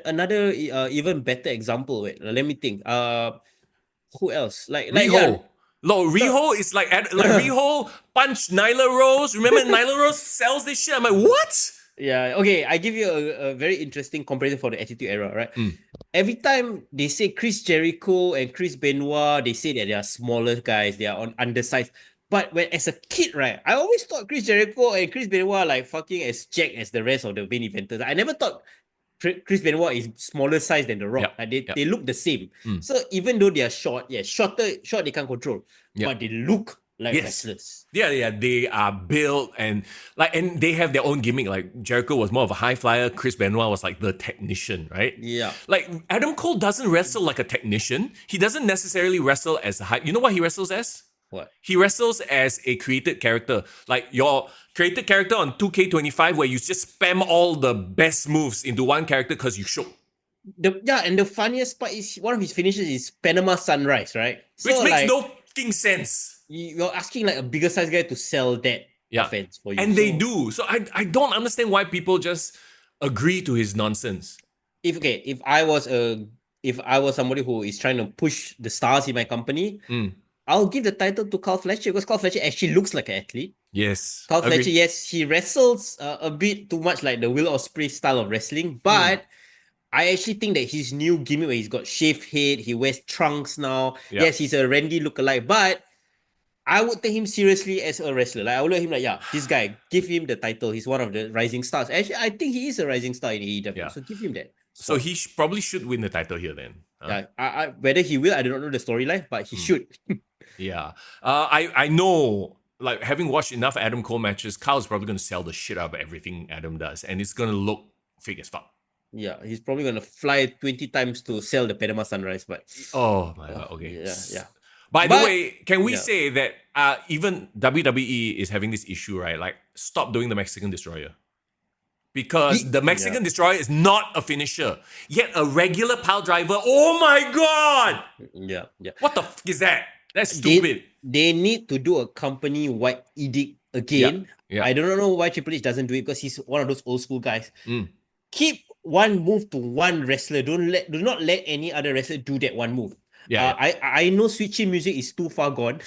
Another even better example. Wait, let me think. Who else? Riho. Riho is like Riho punched Nyla Rose. Remember Nyla Rose sells this shit? I'm like, what? Yeah, okay. I give you a very interesting comparison for the Attitude Era, right? Every time they say Chris Jericho and Chris Benoit, they say that they are smaller guys, they are undersized. But when as a kid, right, I always thought Chris Jericho and Chris Benoit like fucking as jacked as the rest of the main eventers. I never thought Chris Benoit is smaller size than The Rock. They look the same. So even though they are short they can't control. But they look like wrestlers. Yeah, they are built and they have their own gimmick. Like Jericho was more of a high flyer, Chris Benoit was like the technician, right? Yeah. Like Adam Cole doesn't wrestle like a technician. He doesn't necessarily wrestle as a high. You know what he wrestles as? What? He wrestles as a created character. Like your created character on 2K25 where you just spam all the best moves into one character because you show. And the funniest part is one of his finishes is Panama Sunrise, right? Which makes no fucking sense. You're asking like a bigger size guy to sell that offense for you. And they do. So I don't understand why people just agree to his nonsense. If I was somebody who is trying to push the stars in my company, I'll give the title to Carl Fletcher because Carl Fletcher actually looks like an athlete. Yes. Carl Fletcher, yes, he wrestles a bit too much like the Will Ospreay style of wrestling, but I actually think that his new gimmick where he's got shaved head, he wears trunks now. Yeah. Yes, he's a Randy lookalike, but I would take him seriously as a wrestler. Like I would let him this guy, give him the title. He's one of the rising stars. Actually, I think he is a rising star in AEW. So give him that. So he probably should win the title here then. Whether he will, I don't know the storyline, but he should. I know, like having watched enough Adam Cole matches, Kyle's probably going to sell the shit out of everything Adam does, and it's going to look fake as fuck. Yeah, he's probably going to fly 20 times to sell the Panama Sunrise, but... Oh my God, okay. Yeah. By the way, can we say that even WWE is having this issue, right? Like, stop doing the Mexican Destroyer. Because the Mexican Destroyer is not a finisher. Yet a regular pile driver, oh my God! Yeah. What the fuck is that? That's stupid. They need to do a company-wide edict again. Yeah. I don't know why Triple H doesn't do it because he's one of those old school guys. Keep one move to one wrestler. Do not let any other wrestler do that one move. I know switching music is too far gone.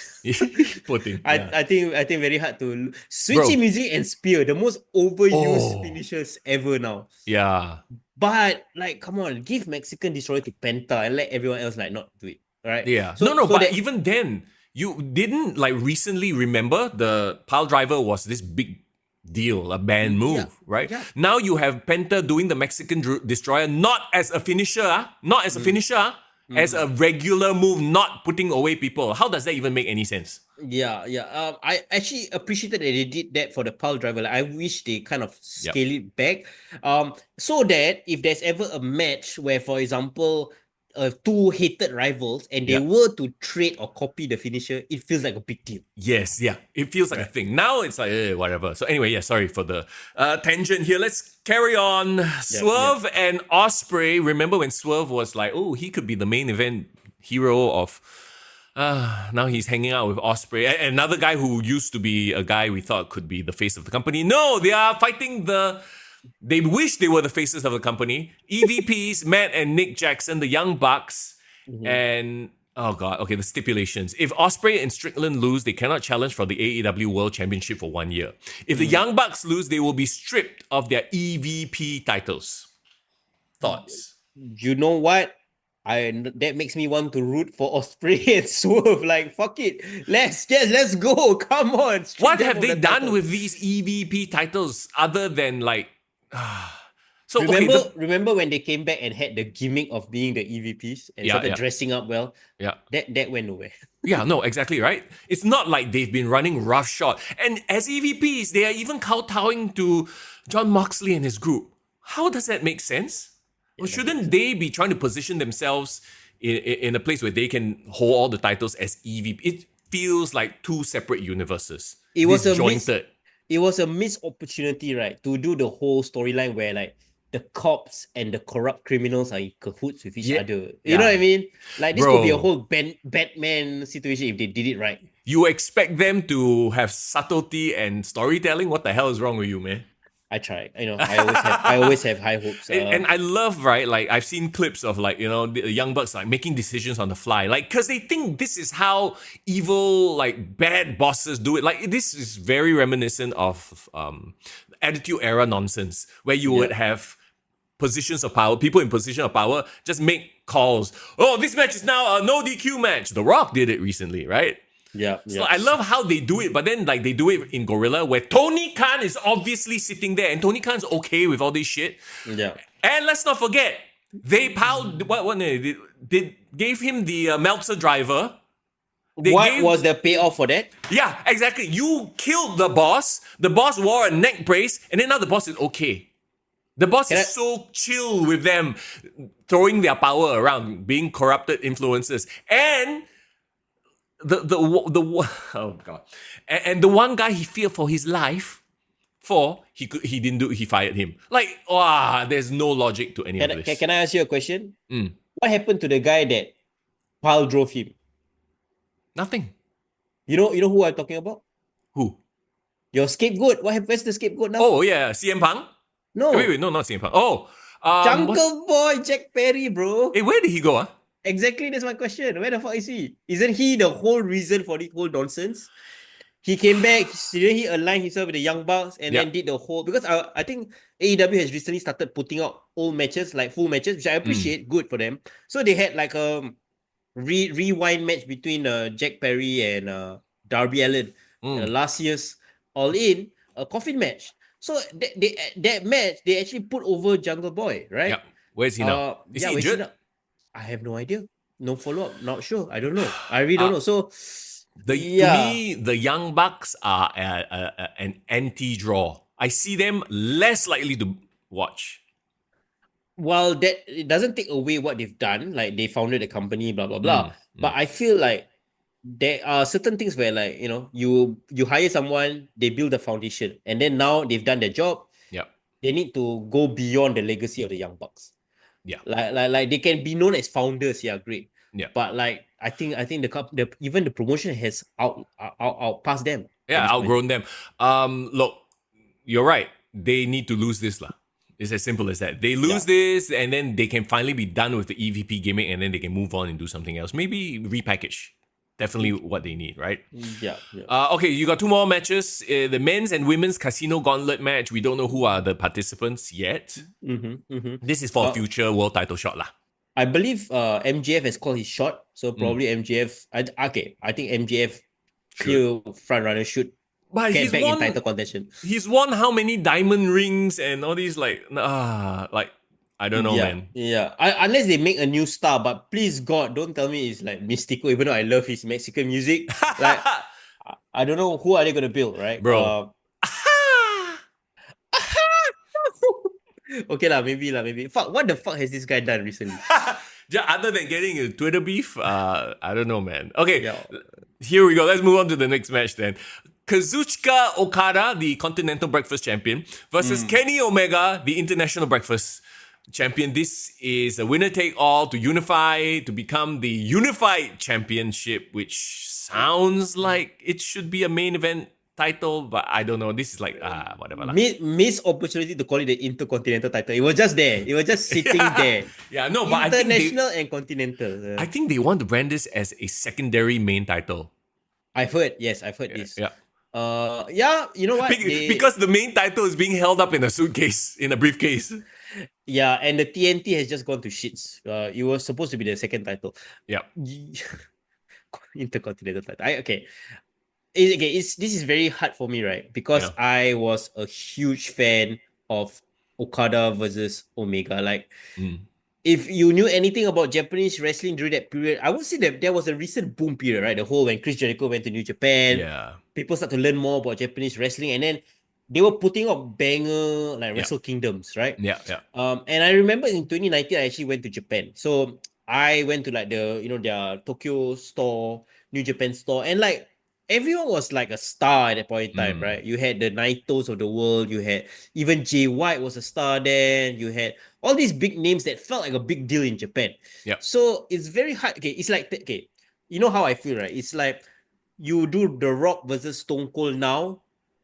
Poor thing. I think very hard to switching music and spear, the most overused finishers ever now. Yeah. But like, come on, give Mexican Destroyer to Penta and let everyone else like not do it. Right? Yeah. But even then, you didn't like recently remember the pile driver was this big deal, a banned move, right? Yeah. Now you have Penta doing the Mexican Destroyer not as a finisher, as a regular move, not putting away people. How does that even make any sense? Yeah. I actually appreciated that they did that for the pile driver. Like, I wish they kind of scale it back, so that if there's ever a match where, for example, two hated rivals and they were to trade or copy the finisher, it feels like a big deal. Yes, yeah. It feels like a thing. Now it's like, whatever. So anyway, yeah, sorry for the tangent here. Let's carry on. Swerve and Ospreay. Remember when Swerve was like, oh, he could be the main event hero of... now he's hanging out with Ospreay. Another guy who used to be a guy we thought could be the face of the company. No, they are fighting They wish they were the faces of the company. EVPs, Matt and Nick Jackson, the Young Bucks, and oh god, okay, the stipulations. If Ospreay and Strickland lose, they cannot challenge for the AEW World Championship for 1 year. If the Young Bucks lose, they will be stripped of their EVP titles. Thoughts? You know what? That makes me want to root for Ospreay and Swerve. Like, fuck it. Let's go. Come on. What have they done with these EVP titles other than like... So remember when they came back and had the gimmick of being the EVPs and started dressing up well? Yeah. That went nowhere. Yeah, no, exactly, right? It's not like they've been running roughshod. And as EVPs, they are even kowtowing to John Moxley and his group. How does that make sense? Or shouldn't they be trying to position themselves in a place where they can hold all the titles as EVP? It feels like two separate universes. It was a missed opportunity, right? To do the whole storyline where like the cops and the corrupt criminals are in cahoots with each other. You know what I mean? Like this could be a whole Batman situation if they did it right. You expect them to have subtlety and storytelling? What the hell is wrong with you, man? I try. I always have high hopes. And I love, right? Like I've seen clips of like, the Young Bucks like making decisions on the fly. Like, cause they think this is how evil, like bad bosses do it. Like this is very reminiscent of Attitude Era nonsense where you would have positions of power, people in position of power just make calls. Oh, this match is now a no DQ match. The Rock did it recently, right? Yeah. So I love how they do it, but then like they do it in Gorilla where Tony Khan is obviously sitting there and Tony Khan's okay with all this shit. Yeah. And let's not forget, they gave him the Meltzer driver. What was the payoff for that? Yeah, exactly. You killed the boss. The boss wore a neck brace, and then now the boss is okay. The boss is so chill with them throwing their power around, being corrupted influences, and oh god, and the one guy he feared for his life, he fired him. Like, there's no logic to any of this. Can I ask you a question? What happened to the guy that Pal drove him? Nothing. You know who I'm talking about? Who? Your scapegoat. Where's the scapegoat now? Oh yeah, CM Punk. No. Wait, no, not CM Punk. Oh, Jungle Boy Jack Perry, bro. Hey, where did he go? Exactly, that's my question. Where the fuck is he? Isn't he the whole reason for this whole nonsense? He came back, he aligned himself with the Young Bucks and then did the whole... Because I think AEW has recently started putting out old matches, like full matches, which I appreciate, good for them. So they had like a rewind match between Jack Perry and Darby Allin. Last year's All In, a coffin match. So that match, they actually put over Jungle Boy, right? Yeah. Where's he now? Is he injured? I have no idea. No follow-up. Not sure. I don't know. I really don't know. So, to me, the Young Bucks are an anti-draw. I see them less likely to watch. Well, it doesn't take away what they've done. Like, they founded a company, blah, blah, blah. But I feel like there are certain things where, like, you hire someone, they build a foundation. And then now they've done their job. Yeah. They need to go beyond the legacy of the Young Bucks. Yeah, like they can be known as founders. Yeah, great. Yeah, but like I think even the promotion has outpassed them. Yeah, outgrown them. Look, you're right. They need to lose this lah. It's as simple as that. They lose this, and then they can finally be done with the EVP gimmick, and then they can move on and do something else. Maybe repackage. Definitely what they need, right? Yeah. Okay, you got two more matches. The men's and women's casino gauntlet match. We don't know who are the participants yet. This is for a future world title shot lah. I believe MJF has called his shot. So probably MJF. I think MJF clear front runner should get back in title contention. He's won how many diamond rings and all these like I don't know, man. Yeah. Unless they make a new star, but please God, don't tell me it's like Mystico, even though I love his Mexican music. Like, I don't know who are they gonna build, right? Bro. Okay maybe. Fuck, what the fuck has this guy done recently? Other than getting a Twitter beef, I don't know, man. Okay, Yeah. here we go. Let's move on to the next match then. Kazuchika Okada, the Continental Breakfast Champion, versus Kenny Omega, the International Breakfast Champion. This is a winner-take-all to unify, to become the Unified Championship, which sounds like it should be a main event title, but I don't know. This is like, whatever. Missed opportunity to call it the Intercontinental title. It was just there. It was just sitting there. Yeah, no, but International and Continental. I think they want to brand this as a secondary main title. I've heard this. Yeah. Yeah, you know what? Because the main title is being held up in a suitcase, in a briefcase. Yeah, and the TNT has just gone to shits. It was supposed to be the second title. Yeah. Intercontinental title. This is very hard for me, right? Because I was a huge fan of Okada versus Omega. Like, if you knew anything about Japanese wrestling during that period, I would say that there was a recent boom period, right? The whole when Chris Jericho went to New Japan, people start to learn more about Japanese wrestling, and then they were putting up banger like Wrestle Kingdoms, right? Yeah. And I remember in 2019, I actually went to Japan. So I went to like their Tokyo store, New Japan store, and like everyone was like a star at that point in time, right? You had the Naitos of the world, you had even Jay White was a star then, you had all these big names that felt like a big deal in Japan. Yeah. So it's very hard. Okay, it's like, okay, you know how I feel, right? It's like you do The Rock versus Stone Cold now,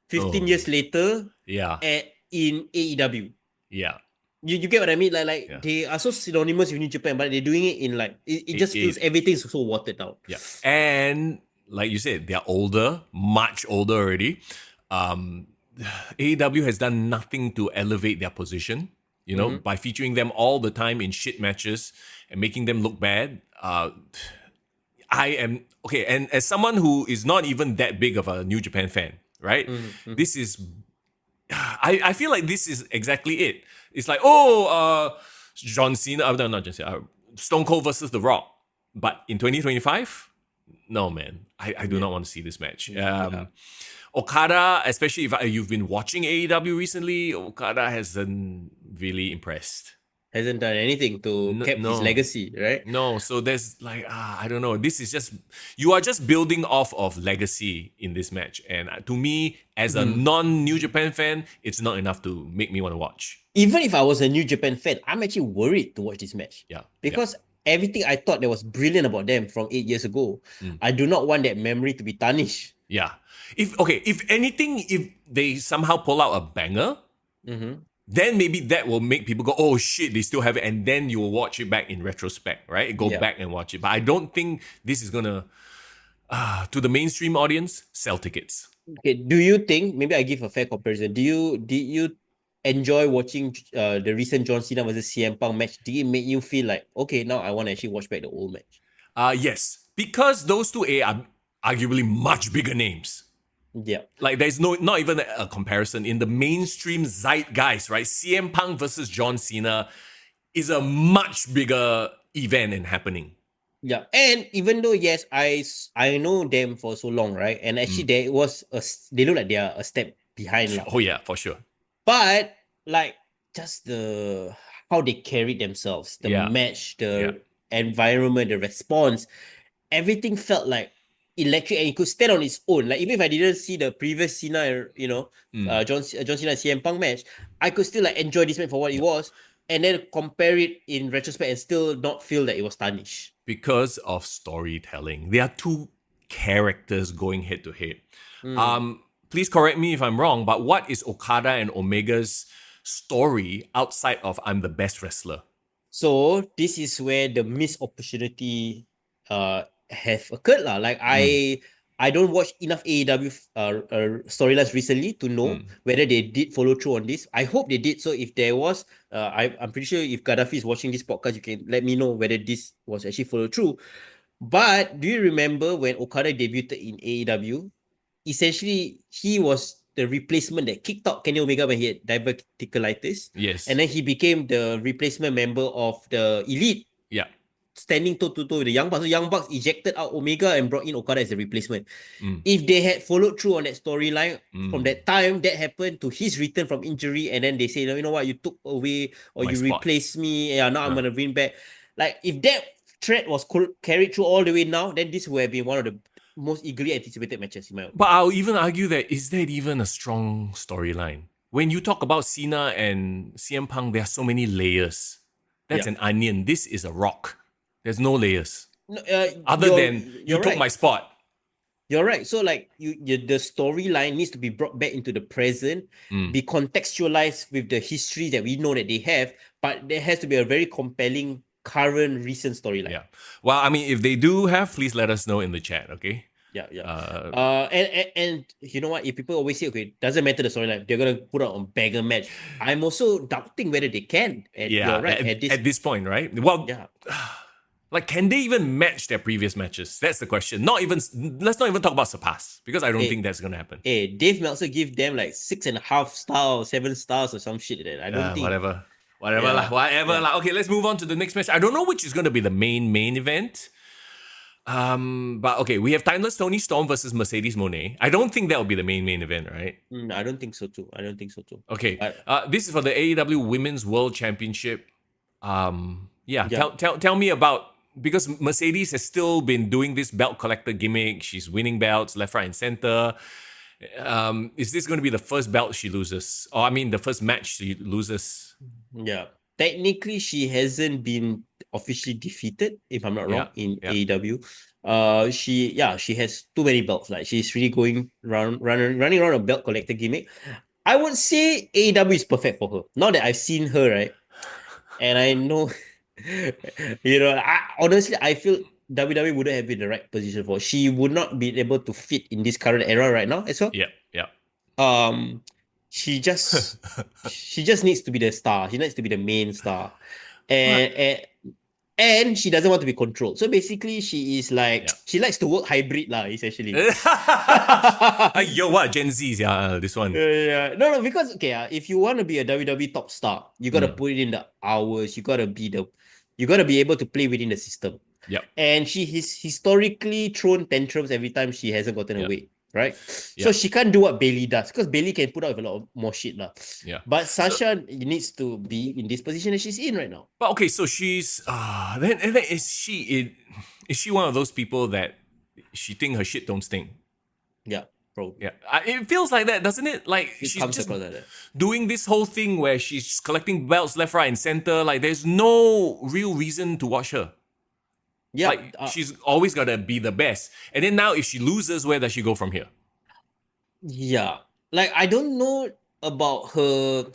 15 years later, in AEW. Yeah. You get what I mean? Like they are so synonymous with New Japan, but they're doing it in like it just feels everything's so watered down. Yeah. And like you said, they're older, much older already. AEW has done nothing to elevate their position, you know, by featuring them all the time in shit matches and making them look bad. I am okay, and as someone who is not even that big of a New Japan fan, right? This is I feel like this is exactly it. It's like, John Cena, not John Cena, Stone Cold versus The Rock. But in 2025, no, man. I do not want to see this match. Okada, especially if you've been watching AEW recently, Okada hasn't really impressed. Hasn't done anything to keep his legacy, right? No, so there's like, I don't know. This is just, you are just building off of legacy in this match. And to me, as a non-New Japan fan, it's not enough to make me want to watch. Even if I was a New Japan fan, I'm actually worried to watch this match. Yeah. Because everything I thought that was brilliant about them from 8 years ago, I do not want that memory to be tarnished. Yeah. If anything, if they somehow pull out a banger, then maybe that will make people go, oh shit, they still have it. And then you will watch it back in retrospect, right? Go back and watch it. But I don't think this is going to, to the mainstream audience, sell tickets. Okay, do you think, maybe I give a fair comparison, did you enjoy watching the recent John Cena versus CM Punk match? Did it make you feel like, okay, now I want to actually watch back the old match? Yes. Because those two are arguably much bigger names. Yeah. Like there's not even a comparison in the mainstream zeitgeist, right? CM Punk versus John Cena is a much bigger event and happening. Yeah. And even though, yes, I know them for so long, right? And actually they look like they are a step behind. Oh yeah, for sure. But like just how they carried themselves, the match, the environment, the response, everything felt like electric, and it could stand on its own. Like even if I didn't see the previous Cena, John Cena CM Punk match, I could still like enjoy this match for what it was, and then compare it in retrospect and still not feel that it was tarnished. Because of storytelling, there are two characters going head to head. Please correct me if I'm wrong, but what is Okada and Omega's story outside of I'm the best wrestler? So this is where the missed opportunity have occurred lah. Like I don't watch enough AEW storylines recently to know whether they did follow through on this. I hope they did. So if there was, I'm pretty sure if Gaddafi is watching this podcast, you can let me know whether this was actually followed through. But do you remember when Okada debuted in AEW? Essentially, he was the replacement that kicked out Kenny Omega when he had diverticulitis. Yes. And then he became the replacement member of the Elite. Yeah. Standing toe-to-toe with the Young Bucks. So Young Bucks ejected out Omega and brought in Okada as a replacement. If they had followed through on that storyline, from that time, that happened to his return from injury, and then they say, you know what, you took away or your you spot. Replaced me, now I'm going to win back. like if that thread was carried through all the way now, then this would have been one of the most eagerly anticipated matches in my opinion. But I'll even argue that is that even a strong storyline? When you talk about Cena and CM Punk, there are so many layers. That's an onion. This is a rock. There's no layers. No, other than you took my spot. You're right. So like the storyline needs to be brought back into the present, be contextualized with the history that we know that they have, but there has to be a very compelling current recent storyline. Yeah. Well, I mean, if they do have, please let us know in the chat, okay? Yeah. And you know what? If people always say, okay, doesn't matter the storyline, they're gonna put out a bagger match. I'm also doubting whether they can. You're right. At this point, right? Well, like, can they even match their previous matches? That's the question. Let's not even talk about surpass, because I don't think that's gonna happen. Dave Meltzer give them like 6.5 stars, 7 stars or some shit. I don't think. Whatever lah. Okay, let's move on to the next match. I don't know which is gonna be the main event. But okay, we have Timeless Toni Storm versus Mercedes Moné. I don't think that will be the main event, right? I don't think so too. Okay, this is for the AEW Women's World Championship. Tell me about, because Mercedes has still been doing this belt collector gimmick. She's winning belts left, right, and center. Is this going to be the first belt she loses? Or I mean, the first match she loses? Yeah. Technically, she hasn't been officially defeated, if I'm not wrong, in AEW. She has too many belts. Like, she's really going running around a belt collector gimmick. I would say AEW is perfect for her. Now that I've seen her, right, and I know, honestly, I feel WWE wouldn't have been the right position for her. She would not be able to fit in this current era right now as well. Yeah. She just needs to be the star. She needs to be the main star, and she doesn't want to be controlled. So basically, she is like she likes to work hybrid lah. Essentially, yo, what Gen Z's? This one. No, because if you want to be a WWE top star, you gotta put it in the hours. You gotta be able to play within the system. Yep. And she has historically thrown tantrums every time she hasn't gotten away. Right? So she can't do what Bailey does, because Bailey can put out a lot more shit. Yeah. But Sasha needs to be in this position that she's in right now. But okay, so she's then is she one of those people that she think her shit don't stink? Yeah, probably. Yeah. It feels like that, doesn't it? Like she's just doing this whole thing where she's collecting belts left, right, and center. Like there's no real reason to watch her. Yeah, like she's always gotta be the best. And then now if she loses, where does she go from here? Yeah. Like I don't know about her,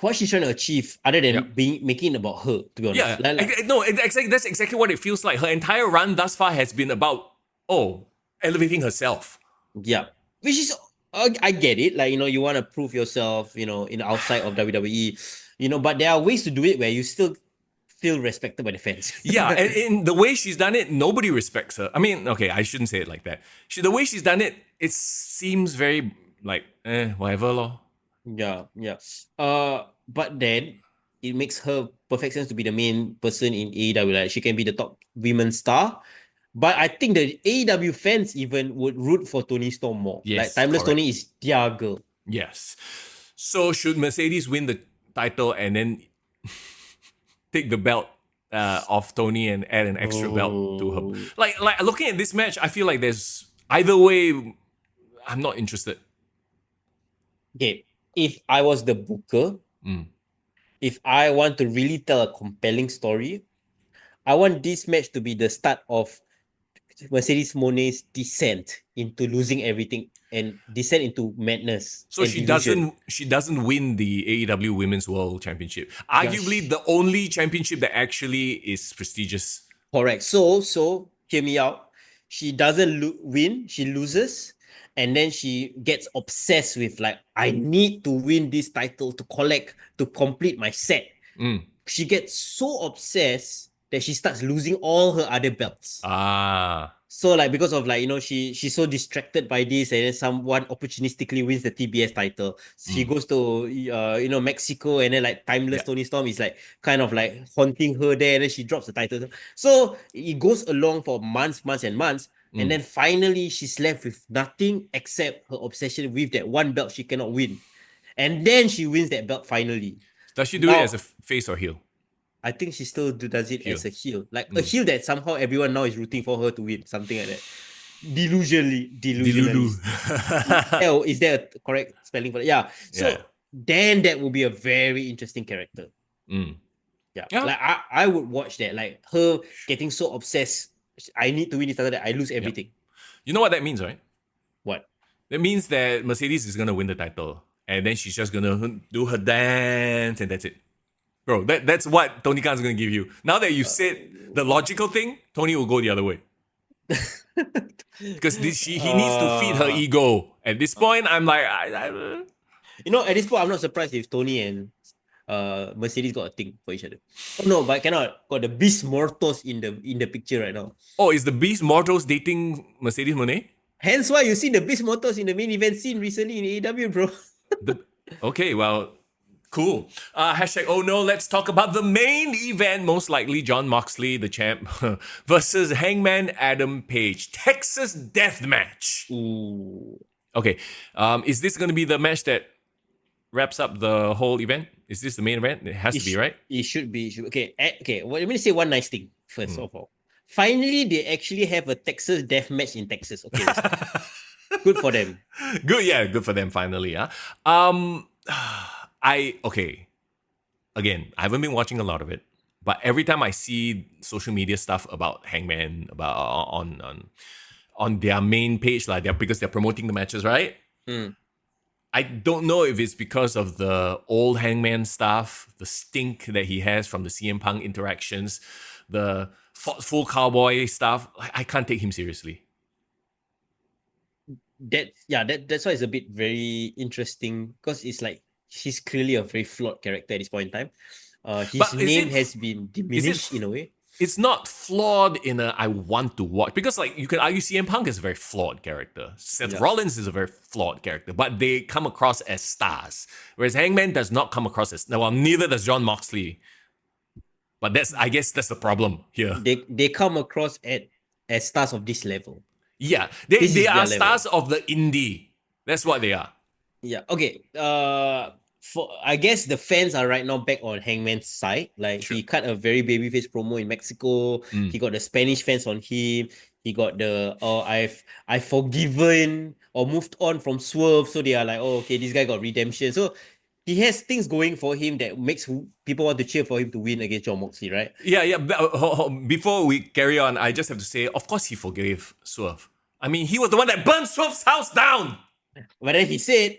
what she's trying to achieve other than making it about her, to be honest. Yeah. That's exactly what it feels like. Her entire run thus far has been about elevating herself. Yeah. Which is I get it. Like, you want to prove yourself, in the outside of WWE. But there are ways to do it where you still feel respected by the fans. Yeah, and in the way she's done it, nobody respects her. I mean, okay, I shouldn't say it like that. The way she's done it, it seems very like, whatever lor. Yeah. But then it makes her perfect sense to be the main person in AEW. Like, she can be the top women's star. But I think the AEW fans even would root for Toni Storm more. Yes, like Timeless Toni is their girl. Yes. So should Mercedes win the title and then take the belt off Toni and add an extra belt to her? Like looking at this match, I feel like there's either way, I'm not interested. Okay, if I was the booker, if I want to really tell a compelling story, I want this match to be the start of Mercedes Moné's descent into losing everything and descent into madness. So she doesn't win the AEW Women's World Championship. Arguably the only championship that actually is prestigious. Correct. So hear me out. She doesn't win, she loses, and then she gets obsessed with like, I need to win this title to complete my set. She gets so obsessed that she starts losing all her other belts. So like, because of like, she's so distracted by this, and then someone opportunistically wins the TBS title. She goes to Mexico, and then like Timeless Toni Storm is like kind of like haunting her there, and then she drops the title. So it goes along for months and months, and then finally she's left with nothing except her obsession with that one belt she cannot win. And then she wins that belt finally. Does she do it as a face or heel? I think she still does it as a heel. Like a Mm. heel that somehow everyone now is rooting for her to win. Something like that. Delusionally. Oh, is there a correct spelling for it? Yeah. So then that would be a very interesting character. Yeah. Like I would watch that. Like her getting so obsessed. I need to win this, that I lose everything. You know what that means, right? What? That means that Mercedes is gonna win the title, and then she's just gonna do her dance, and that's it. Bro, that's what Tony Khan's gonna give you. Now that you said the logical thing, Tony will go the other way. Because he needs to feed her ego. At this point, I'm like, you know, at this point, I'm not surprised if Tony and Mercedes got a thing for each other. Oh no, but I cannot. Got the Beast Mortos in the picture right now. Oh, is the Beast Mortos dating Mercedes Moné? Hence why you see the Beast Mortos in the main event scene recently in AEW, bro. Okay, well, cool. Hashtag, oh no, let's talk about the main event. Most likely Jon Moxley, the champ, versus Hangman Adam Page. Texas Death Match. Ooh. Okay, is this going to be the match that wraps up the whole event? Is this the main event? It has to be, right? It should be. Okay. Well, let me say one nice thing first of all. Finally, they actually have a Texas Death Match in Texas. Okay. Good for them. Good for them finally. Again, I haven't been watching a lot of it, but every time I see social media stuff about Hangman, about on their main page, like because they're promoting the matches, right? I don't know if it's because of the old Hangman stuff, the stink that he has from the CM Punk interactions, the thoughtful cowboy stuff. I can't take him seriously. That's why it's a bit very interesting, because it's like he's clearly a very flawed character at this point in time. His name has been diminished in a way. It's not flawed in a I want to watch, because like you could argue CM Punk is a very flawed character. Seth Rollins is a very flawed character, but they come across as stars. Whereas Hangman does not come across as, well, neither does Jon Moxley. But I guess that's the problem here. They come across as stars of this level. Yeah, they are stars of the indie. That's what they are. Yeah. Okay. I guess the fans are right now back on Hangman's side. Like he cut a very babyface promo in Mexico. He got the Spanish fans on him. He got the I've forgiven or moved on from Swerve. So they are like, oh, okay, this guy got redemption. So he has things going for him that makes people want to cheer for him to win against Jon Moxley, right? Yeah. Before we carry on, I just have to say, of course he forgave Swerve. I mean, he was the one that burned Swerve's house down. But then he said,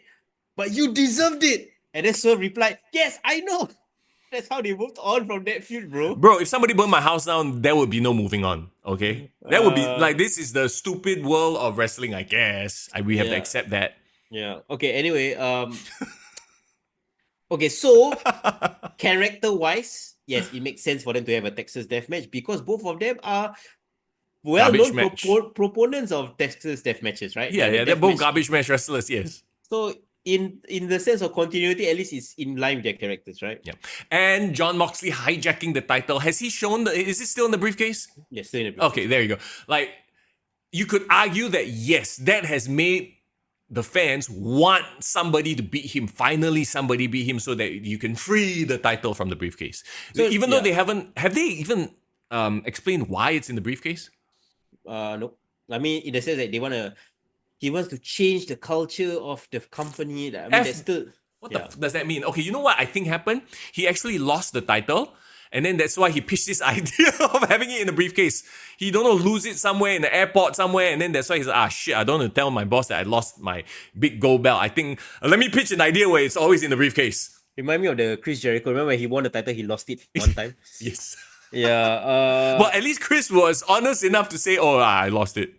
but you deserved it. And then Swerve replied, yes, I know. That's how they moved on from that feud, bro. Bro, if somebody burned my house down, there would be no moving on, okay? That would be, like, this is the stupid world of wrestling, I guess. We have to accept that. Yeah. Okay, anyway, okay, so character-wise, yes, it makes sense for them to have a Texas Death Match because both of them are well-known proponents of Texas Death Matches, right? Yeah, they're both garbage match wrestlers, yes. So in the sense of continuity, at least it's in line with their characters, right? Yeah. And Jon Moxley hijacking the title. Has he shown is it still in the briefcase? Yes, still in the briefcase. Okay, there you go. Like, you could argue that yes, that has made the fans want somebody to beat him. Finally, somebody beat him so that you can free the title from the briefcase. So, even though they have they even explained why it's in the briefcase? No. I mean, in the sense that he wants to change the culture of the company. I mean, that's still... What the does that mean? Okay, you know what I think happened? He actually lost the title, and then that's why he pitched this idea of having it in a briefcase. He don't know, lose it somewhere in the airport somewhere, and then that's why he's like, shit, I don't want to tell my boss that I lost my big gold belt. I think, let me pitch an idea where it's always in the briefcase. Remind me of the Chris Jericho. Remember when he won the title, he lost it one time? Yes. Yeah. Well, at least Chris was honest enough to say, oh, I lost it.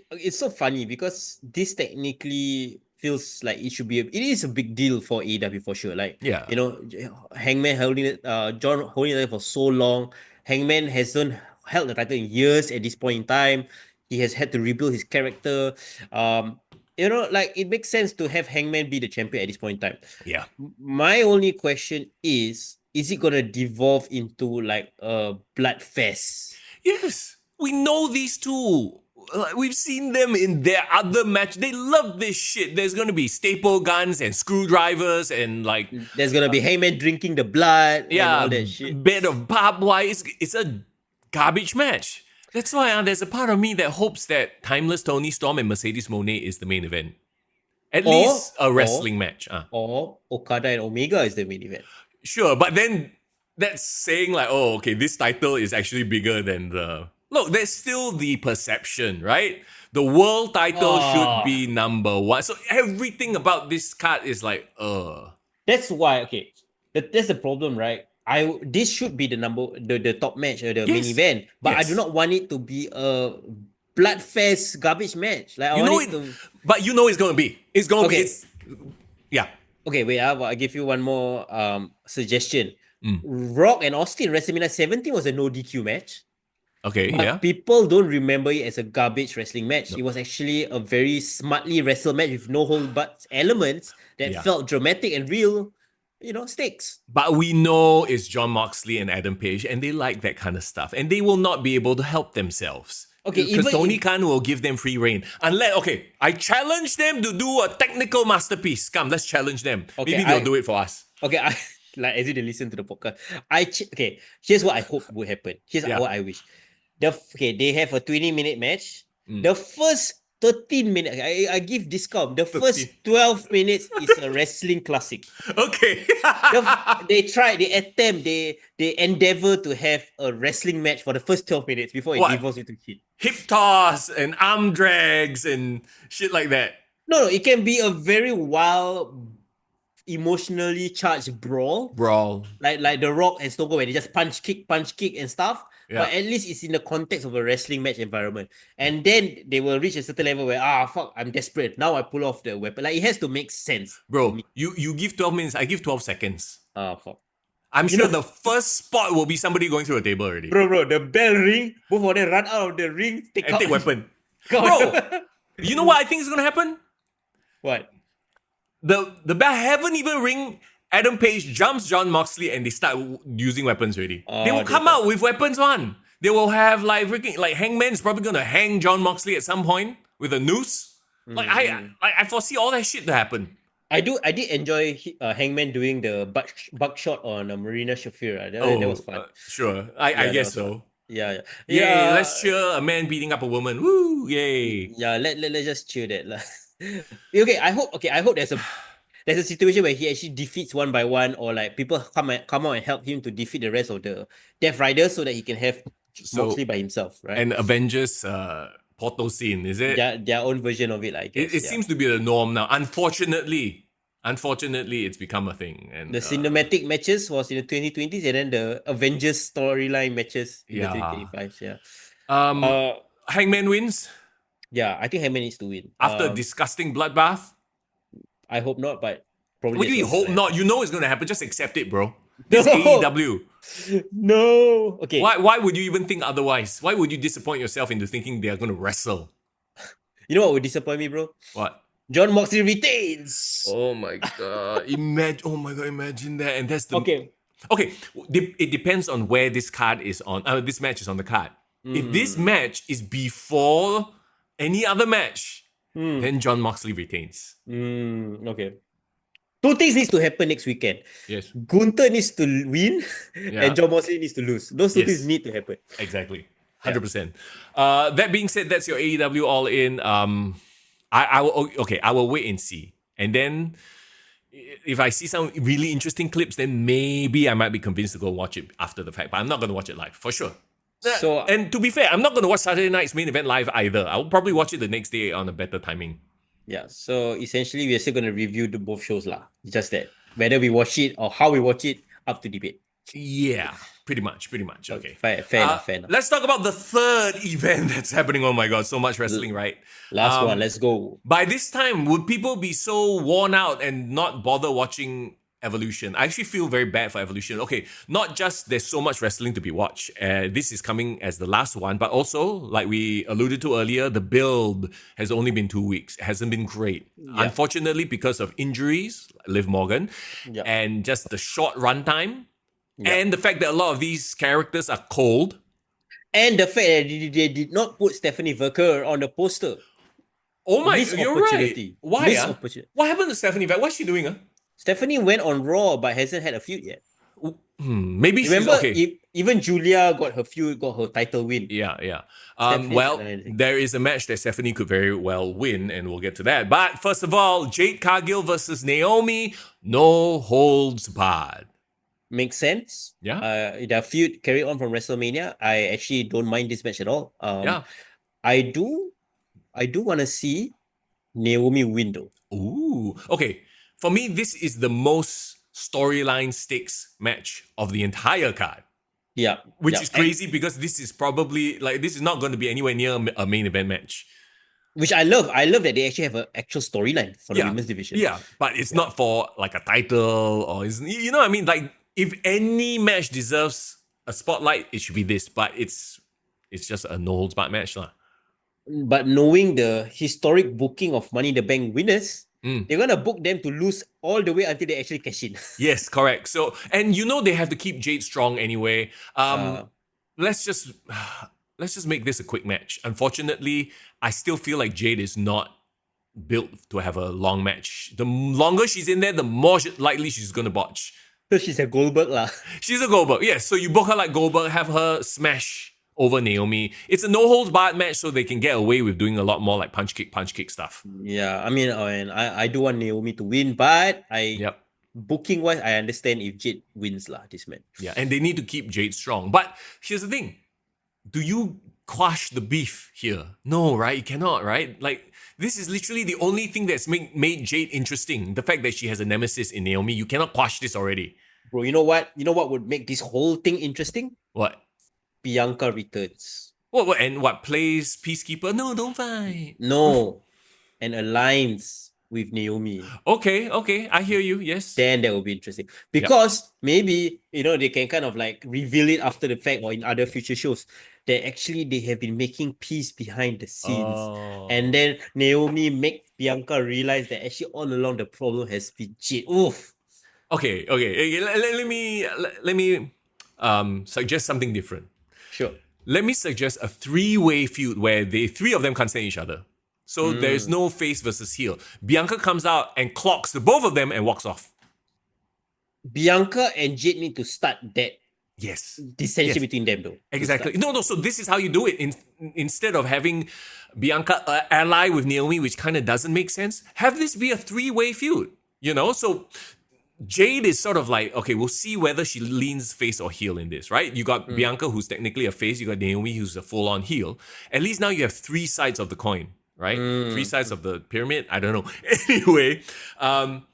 It's so funny because this technically feels like it is a big deal for AEW for sure. Like, you know, Hangman holding it, John holding it for so long. Hangman hasn't held the title in years at this point in time. He has had to rebuild his character. You know, like it makes sense to have Hangman be the champion at this point in time. Yeah. My only question is it gonna devolve into like a blood fest? Yes. We know these two. We've seen them in their other match. They love this shit. There's going to be staple guns and screwdrivers and like... There's going to be Heyman drinking the blood and all that shit. Bed of barbed wire. It's a garbage match. That's why there's a part of me that hopes that Timeless Tony Storm and Mercedes Moné is the main event. At least a wrestling match. Or Okada and Omega is the main event. Sure, but then that's saying like, oh, okay, this title is actually bigger than the... Look, there's still the perception, right? The world title should be number one. So everything about this card is like, That's why, okay, that's the problem, right? This should be the top match or the main event, but I do not want it to be a bloodfest garbage match. Like but you know it's gonna be. It's gonna be. Yeah. Okay, wait. I'll give you one more suggestion. Rock and Austin WrestleMania 17 was a no DQ match. Okay, but people don't remember it as a garbage wrestling match. No. It was actually a very smartly wrestled match with no hold but elements that felt dramatic and real, stakes. But we know it's Jon Moxley and Adam Page, and they like that kind of stuff, and they will not be able to help themselves. Okay, because Tony Khan will give them free reign. Unless, I challenge them to do a technical masterpiece. Come, let's challenge them. Maybe they'll do it for us. Okay, as you listen to the podcast. Here's what I hope would happen. Here's what I wish. They have a 20-minute match. The first 13 minutes, I give discount. The first 12 minutes is a wrestling classic. Okay. They endeavor to have a wrestling match for the first 12 minutes before it evolves into shit. Hip toss and arm drags and shit like that. No, it can be a very wild, emotionally charged brawl. Like The Rock and Stone Cold, where they just punch, kick and stuff. Yeah. But at least it's in the context of a wrestling match environment. And then they will reach a certain level where, I'm desperate. Now I pull off the weapon. Like, it has to make sense. Bro, you give 12 minutes, I give 12 seconds. Fuck. I'm sure the first spot will be somebody going through a table already. Bro, the bell ring, both of them run out of the ring, take weapon. Bro, you know what I think is going to happen? What? The bell haven't even ring. Adam Page jumps Jon Moxley and they start using weapons already. They will come out with weapons on. They will have Hangman is probably going to hang Jon Moxley at some point with a noose. I foresee all that shit to happen. I did enjoy Hangman doing the buckshot on Marina Shafir. That was fun. Sure. I guess so. Yeah. Yay, let's cheer a man beating up a woman. Woo, yay. Yeah, let's just cheer that. Okay, I hope there's a situation where he actually defeats one by one, or like people come out and help him to defeat the rest of the Death Riders so that he can have Moxley by himself, right? And Avengers portal scene, is it? Their own version of it, I guess. It seems to be the norm now. Unfortunately, it's become a thing. And the cinematic matches was in the 2020s, and then the Avengers storyline matches in the 2025s. Yeah. Hangman wins. Yeah, I think Hangman needs to win after a disgusting bloodbath. I hope not, but probably. What do you hope not? You know it's gonna happen. Just accept it, bro. This AEW. No. Okay. Why would you even think otherwise? Why would you disappoint yourself into thinking they are gonna wrestle? You know what would disappoint me, bro? What? Jon Moxley retains. Oh my god! Imagine that, and that's the okay. It depends on where this card is on. This match is on the card. If this match is before any other match, then Jon Moxley retains. Okay. Two things needs to happen next weekend. Yes. Gunther needs to win and Jon Moxley needs to lose. Those two things need to happen. Exactly. 100%. That being said, that's your AEW All In. I will wait and see. And then if I see some really interesting clips, then maybe I might be convinced to go watch it after the fact. But I'm not going to watch it live, for sure. So, and to be fair, I'm not going to watch Saturday night's main event live either. I'll probably watch it the next day on a better timing. Yeah, so essentially we're still going to review both shows lah. Just that. Whether we watch it or how we watch it, up to debate. Yeah, pretty much. Okay. Fair enough. Let's talk about the third event that's happening. Oh my god, so much wrestling, right? Last one, let's go. By this time, would people be so worn out and not bother watching Evolution? I actually feel very bad for Evolution. Okay, not just there's so much wrestling to be watched. This is coming as the last one, but also, like we alluded to earlier, the build has only been 2 weeks. It hasn't been great. Yeah. Unfortunately, because of injuries, Liv Morgan, and just the short runtime, and the fact that a lot of these characters are cold. And the fact that they did not put Stephanie Verker on the poster. Oh my, you're right. Why? Missed opportunity. What happened to Stephanie Verker? What's she doing? Stephanie went on Raw but hasn't had a feud yet. Maybe Remember, she's okay. Even Julia got her title win. Yeah. Well, there is a match that Stephanie could very well win, and we'll get to that. But first of all, Jade Cargill versus Naomi, no holds barred. Makes sense. Yeah. The feud carry on from WrestleMania. I actually don't mind this match at all. Yeah. I do want to see Naomi win though. Ooh. Okay. For me, this is the most storyline stakes match of the entire card. Yeah. Which is crazy because this is probably this is not going to be anywhere near a main event match. Which I love. I love that they actually have an actual storyline for the women's division. Yeah, but it's not for like a title or you know what I mean? Like if any match deserves a spotlight, it should be this. But it's just a no holds barred match lah. But knowing the historic booking of Money in the Bank winners, they're gonna book them to lose all the way until they actually cash in. Yes, correct. So, and they have to keep Jade strong anyway. Let's just make this a quick match. Unfortunately, I still feel like Jade is not built to have a long match. The longer she's in there, the more likely she's gonna botch. So she's a Goldberg lah. She's a Goldberg, yes. So you book her like Goldberg, have her smash over Naomi. It's a no holds barred match, so they can get away with doing a lot more like punch kick stuff. Yeah, I mean, and I do want Naomi to win, but booking wise, I understand if Jade wins lah this match. Yeah, and they need to keep Jade strong. But here's the thing: do you quash the beef here? No, right? You cannot, right? Like this is literally the only thing that's made Jade interesting. The fact that she has a nemesis in Naomi, you cannot quash this already. Bro, you know what? You know what would make this whole thing interesting? What? Bianca returns. What and what plays peacekeeper? No, don't fight. No, and aligns with Naomi. Okay, I hear you. Yes. Then that will be interesting because maybe they can kind of like reveal it after the fact or in other future shows that actually they have been making peace behind the scenes, and then Naomi makes Bianca realize that actually all along the problem has been Jade. Oof. Okay. Let me suggest something different. Sure. Let me suggest a three-way feud where the three of them can't stand each other. So there's no face versus heel. Bianca comes out and clocks the both of them and walks off. Bianca and Jade need to start that dissension between them though. Exactly. No. So this is how you do it. Instead of having Bianca ally with Naomi, which kind of doesn't make sense, have this be a three-way feud. So Jade is sort of like, okay, we'll see whether she leans face or heel in this, right? You got Bianca, who's technically a face. You got Naomi, who's a full-on heel. At least now you have three sides of the coin, right? Three sides of the pyramid. I don't know. Anyway,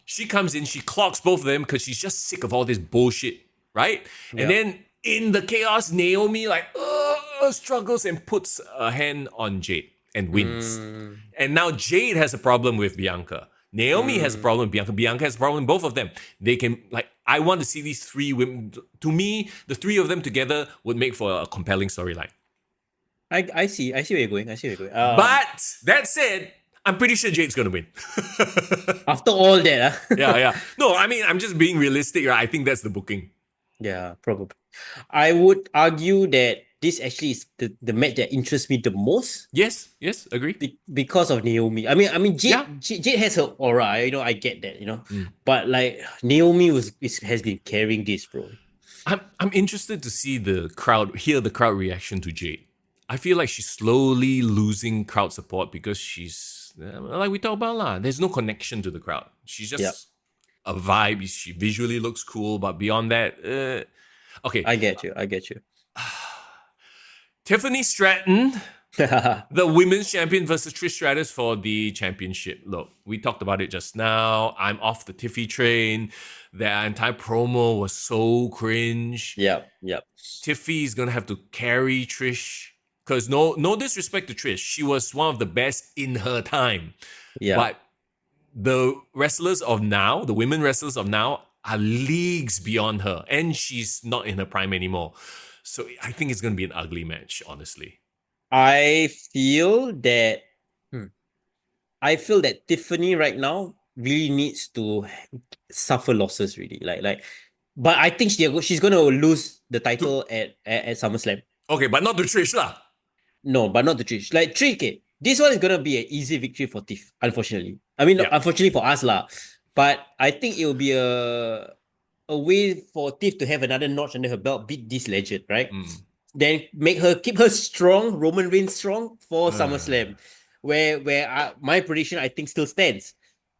she comes in, she clocks both of them because she's just sick of all this bullshit, right? And then in the chaos, Naomi struggles and puts a hand on Jade and wins. And now Jade has a problem with Bianca. Naomi has a problem with Bianca. Bianca has a problem with both of them. They can, I want to see these three women. To me, the three of them together would make for a compelling storyline. I see where you're going. But that said, I'm pretty sure Jade's going to win. After all that. Yeah. No, I mean, I'm just being realistic, right? I think that's the booking. Yeah, probably. I would argue that this actually is the match that interests me the most. Yes, agree. Because of Naomi. I mean, Jade has her aura. I get that. But like Naomi has been carrying this, bro. I'm interested to see hear the crowd reaction to Jade. I feel like she's slowly losing crowd support because she's like we talked about there's no connection to the crowd. She's just a vibe. She visually looks cool, but beyond that, okay. I get you. Tiffany Stratton, the women's champion versus Trish Stratus for the championship. Look, we talked about it just now. I'm off the Tiffy train. Their entire promo was so cringe. Yep. Tiffy is gonna have to carry Trish. Because no disrespect to Trish, she was one of the best in her time. Yeah. But the wrestlers of now, the women wrestlers of now, are leagues beyond her, and she's not in her prime anymore. So I think it's going to be an ugly match, honestly. I feel that Tiffany right now really needs to suffer losses, really. But I think she's going to lose the title at SummerSlam. Okay, but not to Trish lah. No, but not to Trish. Like Trish, okay, this one is gonna be an easy victory for Tiff, unfortunately. I mean, unfortunately for us lah. But I think it will be a way for Tiff to have another notch under her belt, beat this legend, right? Then keep her strong, Roman Reigns strong for SummerSlam. Where my prediction I think still stands.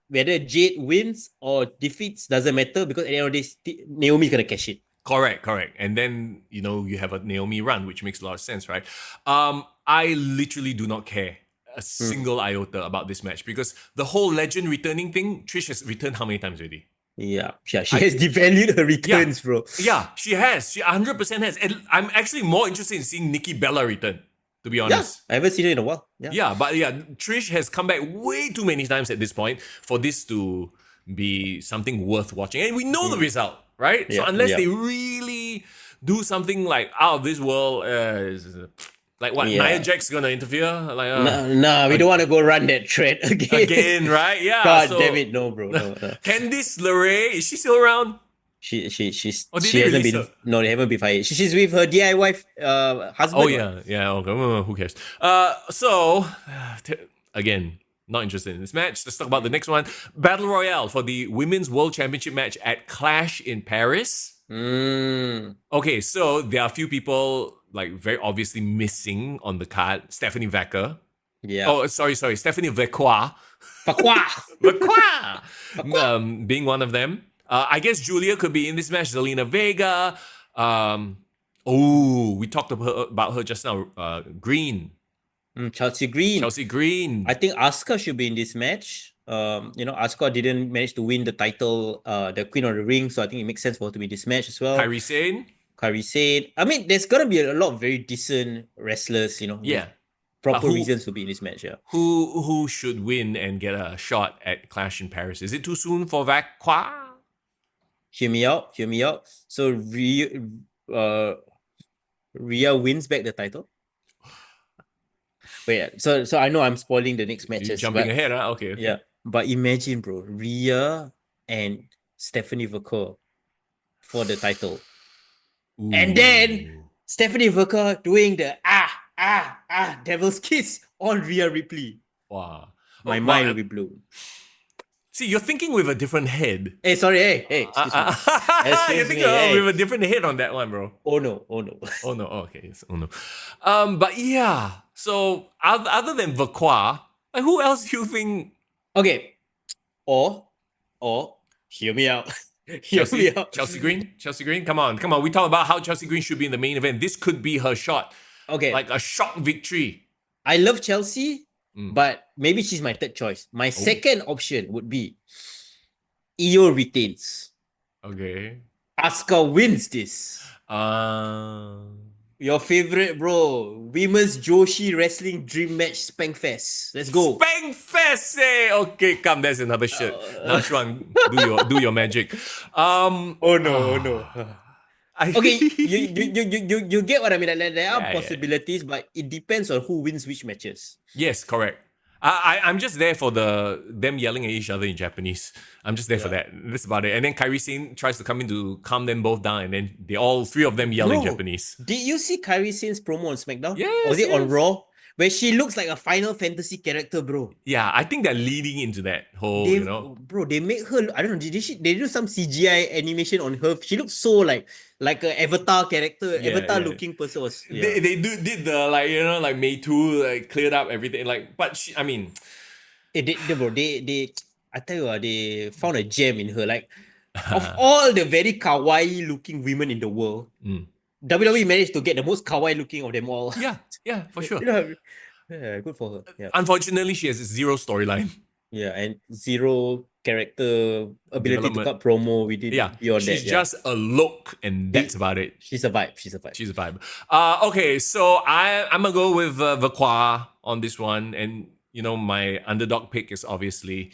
Whether Jade wins or defeats doesn't matter, because at the end of this, Naomi's gonna cash it. Correct. And then, you have a Naomi run, which makes a lot of sense, right? I literally do not care a single iota about this match, because the whole legend returning thing, Trish has returned how many times already? Yeah, she has devalued her returns, bro. Yeah, she has. She 100% has. And I'm actually more interested in seeing Nikki Bella return, to be honest. Yeah, I haven't seen her in a while. But Trish has come back way too many times at this point for this to be something worth watching. And we know the result, right? So unless they really do something like out of this world, like what, Nia Jax's gonna interfere? Like, we don't want to go run that thread again. Again, right? Yeah. God damn it, no, bro. No. Candice LeRae, is she still around? She hasn't been. No, they haven't been fired. She's with her DIY husband. Oh yeah. Okay, who cares? Again, not interested in this match. Let's talk about the next one. Battle Royale for the Women's World Championship match at Clash in Paris. Okay, so there are a few people like very obviously missing on the card. Stephanie Vacker. Yeah. Oh, sorry. Stephanie Vacqua. Being one of them. I guess Julia could be in this match. Zelina Vega. We talked about her just now. Green. Chelsea Green. I think Asuka should be in this match. Asuka didn't manage to win the title, the Queen of the Ring, so I think it makes sense for her to be in this match as well. Kairi Sane. I mean, there's gonna be a lot of very decent wrestlers, proper reasons to be in this match. Yeah. Who should win and get a shot at Clash in Paris? Is it too soon for Vacqua? Hear me out. So Rhea wins back the title. Wait, so I know I'm spoiling the next matches. You're jumping ahead, huh? Okay. Yeah, but imagine, bro, Rhea and Stephanie Vacker for the title. Ooh. And then Stephanie Vacker doing the devil's kiss on Rhea Ripley. Wow. My mind will be blown. See, you're thinking with a different head. Hey, sorry, hey. You're thinking with a different head on that one, bro. Oh no. Oh no, okay. Oh no. But yeah, so other than Vacqua, like who else do you think? Okay. Or hear me out. Chelsea Green, come on. We talk about how Chelsea Green should be in the main event. This could be her shot. Okay. Like a shock victory. I love Chelsea, but maybe she's my third choice. My second option would be Io retains. Okay. Asuka wins this. Your favorite, bro. Women's Joshi Wrestling Dream Match Spankfest. Let's go. Spankfest, eh? Okay, come. There's another shirt. Now, Shuang, do your magic. Oh no. Okay, you get what I mean. Like, there are possibilities, but it depends on who wins which matches. Yes, correct. I'm just there for them yelling at each other in Japanese. I'm just there for that. That's about it. And then Kairi Sane tries to come in to calm them both down, and then all three of them yell in Japanese. Did you see Kairi Sane's promo on SmackDown? Yes. Or was it on Raw? Where she looks like a Final Fantasy character, bro. Yeah, I think they're leading into that whole, Bro, they make her, I don't know, they do some CGI animation on her. She looks so like an Avatar character, looking person. They did the like Meitu, cleared up everything. But she, I mean, they I tell you, they found a gem in her. Like, of all the very kawaii looking women in the world, WWE managed to get the most kawaii looking of them all. Yeah, for sure. Yeah, good for her. Yeah. Unfortunately, she has zero storyline. Yeah, and zero character ability to cut promo. We did beyond that. She's just a look, and that's about it. She's a vibe. She's a vibe. Okay, so I'm gonna go with Vacqua on this one, and my underdog pick is obviously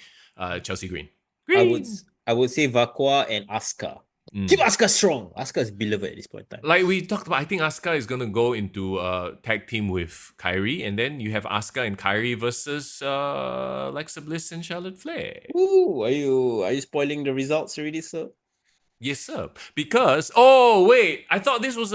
Chelsea Green. I would say Vacqua and Asuka. Keep Asuka strong. Asuka is beloved at this point in time. Like we talked about, I think Asuka is going to go into a tag team with Kairi, and then you have Asuka and Kairi versus Alexa Bliss and Charlotte Flair. Ooh, are you spoiling the results already, sir? Yes, sir. Because, I thought this was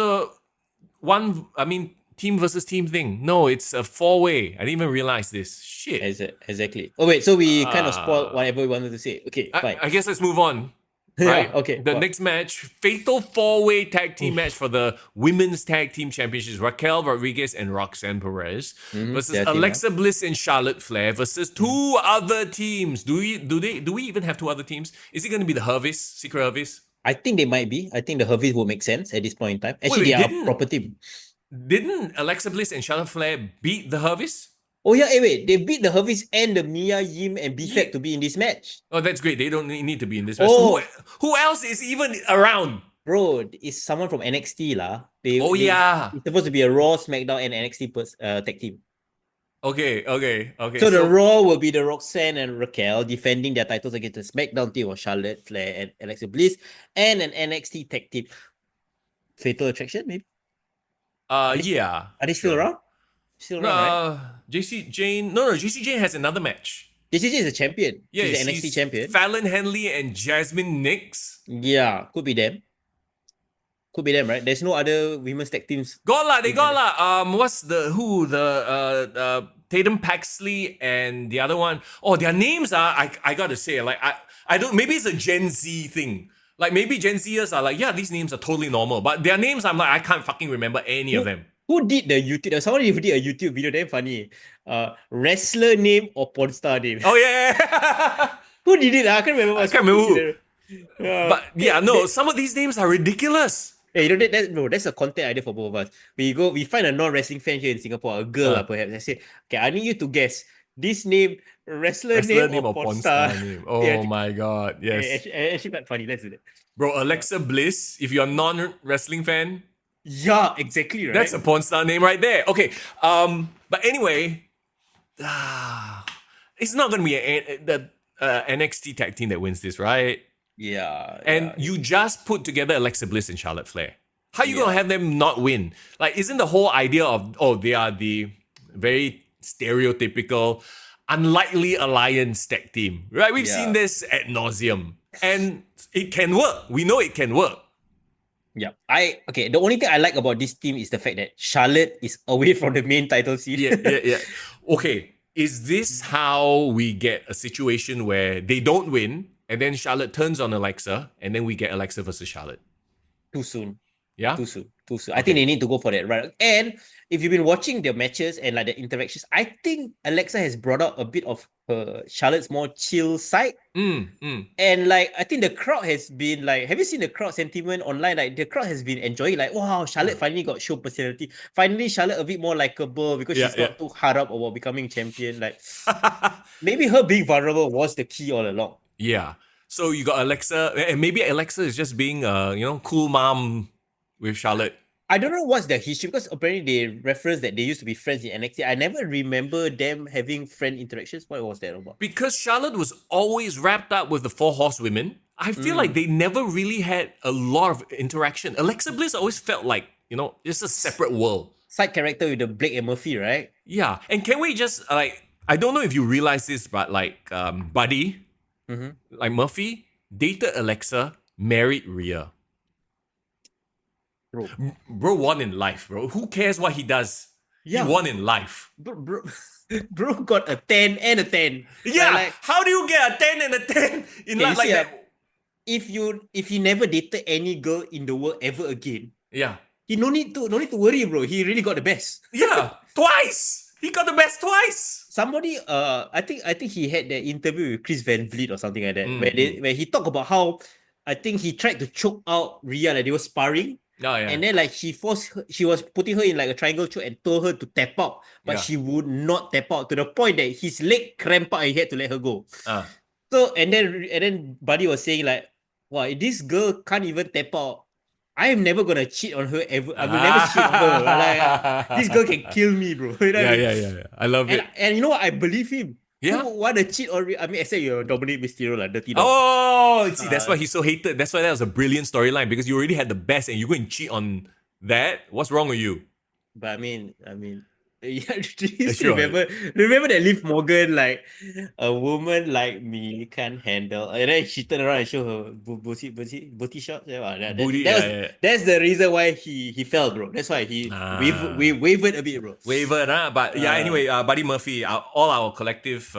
team versus team thing. No, it's a 4-way. I didn't even realize this. Shit. Exactly. Oh wait, so we kind of spoiled whatever we wanted to say. Okay, fine. I guess let's move on. Right? Yeah, okay. The next match, fatal 4-way tag team match for the women's tag team championships. Raquel Rodriguez and Roxanne Perez versus Alexa Bliss and Charlotte Flair versus two other teams. Do we even have two other teams? Is it going to be the Hervis, Secret Hervis? I think they might be. I think the Hervis will make sense at this point in time. Actually, they are a proper team. Didn't Alexa Bliss and Charlotte Flair beat the Hervis? Oh yeah, wait. They beat the Hervis and the Mia Yim and B-Fab to be in this match. Oh, that's great. They don't need to be in this match. So who else is even around? Bro, it's someone from NXT lah. It's supposed to be a Raw, SmackDown, and NXT tag team. Okay. So the Raw will be the Roxanne and Raquel defending their titles against the SmackDown team of Charlotte Flair and Alexa Bliss, and an NXT tag team. Fatal Attraction, maybe? Yeah. Are they still around? Still around, right? JC Jane. No, JC Jane has another match. JC Jane is a champion. Yeah, she's the NXT champion. Fallon Henley and Jasmine Nix. Yeah, could be them. Right? There's no other women's tag teams. They got la. What's the Tatum Paxley and the other one? Oh, their names are I gotta say, like I don't, maybe it's a Gen Z thing. Like maybe Gen Zers are like, yeah, these names are totally normal, but their names I'm like, I can't fucking remember any of them. Who did the YouTube? Someone who did a YouTube video, damn funny. Wrestler name or porn star name? Oh yeah. Who did it? I can't remember. I can't remember who. But yeah, some of these names are ridiculous. Hey, you know that's a content idea for both of us. We find a non-wrestling fan here in Singapore, a girl perhaps. I say, okay, I need you to guess this name, wrestler name or porn star name. Oh my god, yes. Actually quite funny. Let's do that. Bro, Alexa Bliss, if you're a non-wrestling fan, yeah, exactly right. That's a porn star name right there. Okay, but anyway, it's not gonna be the NXT tag team that wins this, right? Yeah. And you just put together Alexa Bliss and Charlotte Flair. How are you gonna have them not win? Like, isn't the whole idea of they are the very stereotypical, unlikely alliance tag team, right? We've seen this ad nauseum, and it can work. We know it can work. Yeah. The only thing I like about this team is the fact that Charlotte is away from the main title scene. Yeah. Okay. Is this how we get a situation where they don't win and then Charlotte turns on Alexa and then we get Alexa versus Charlotte? Too soon. Yeah? Too soon. Okay. I think they need to go for that, right? And if you've been watching the matches and like the interactions, I think Alexa has brought out a bit of Charlotte's more chill side. And like, I think the crowd has been like, have you seen the crowd sentiment online? Like the crowd has been enjoying, like, wow, Charlotte finally got show personality. Finally, Charlotte a bit more likable because she's not too hard up about becoming champion. Like, maybe her being vulnerable was the key all along. Yeah. So you got Alexa, and maybe Alexa is just being cool mom with Charlotte. I don't know what's their history because apparently they referenced that they used to be friends in NXT. I never remember them having friend interactions. What was that about? Because Charlotte was always wrapped up with the Four Horsewomen. I feel like they never really had a lot of interaction. Alexa Bliss always felt like, just a separate world. Side character with the Blake and Murphy, right? Yeah. And can we just, I don't know if you realize this, but Buddy, like Murphy, dated Alexa, married Rhea. Bro won in life, bro. Who cares what he does? Yeah. He won in life. Bro got a 10 and a 10. Yeah. How do you get a 10 and a 10 in life like that? If he never dated any girl in the world ever again, he no need to worry, bro. He really got the best. Yeah. Twice. He got the best twice. Somebody, I think he had the interview with Chris Van Vliet or something like that, where he talked about how I think he tried to choke out Rhea, like they were sparring. Oh, yeah. And then like she was putting her in like a triangle choke and told her to tap out, but she would not tap out to the point that his leg cramped out and he had to let her go. So and then Buddy was saying like, wow, this girl can't even tap out. I am never gonna cheat on her ever. I will never cheat on her. Like, this girl can kill me, bro. You know yeah. I love it. And you know what? I believe him. Yeah. Who want to cheat on? I mean, except you're Dominic Mysterio, like dirty dog. Oh, see, that's why he's so hated. That's why that was a brilliant storyline because you already had the best and you go and cheat on that. What's wrong with you? But I mean, Yeah, do you Sure. remember that Liv Morgan, like, a woman like me can't handle, and then she turned around and showed her booty shots. That's the reason why he fell, bro. That's why he wavered a bit, bro. Wavered, but yeah. Anyway, Buddy Murphy, all our collective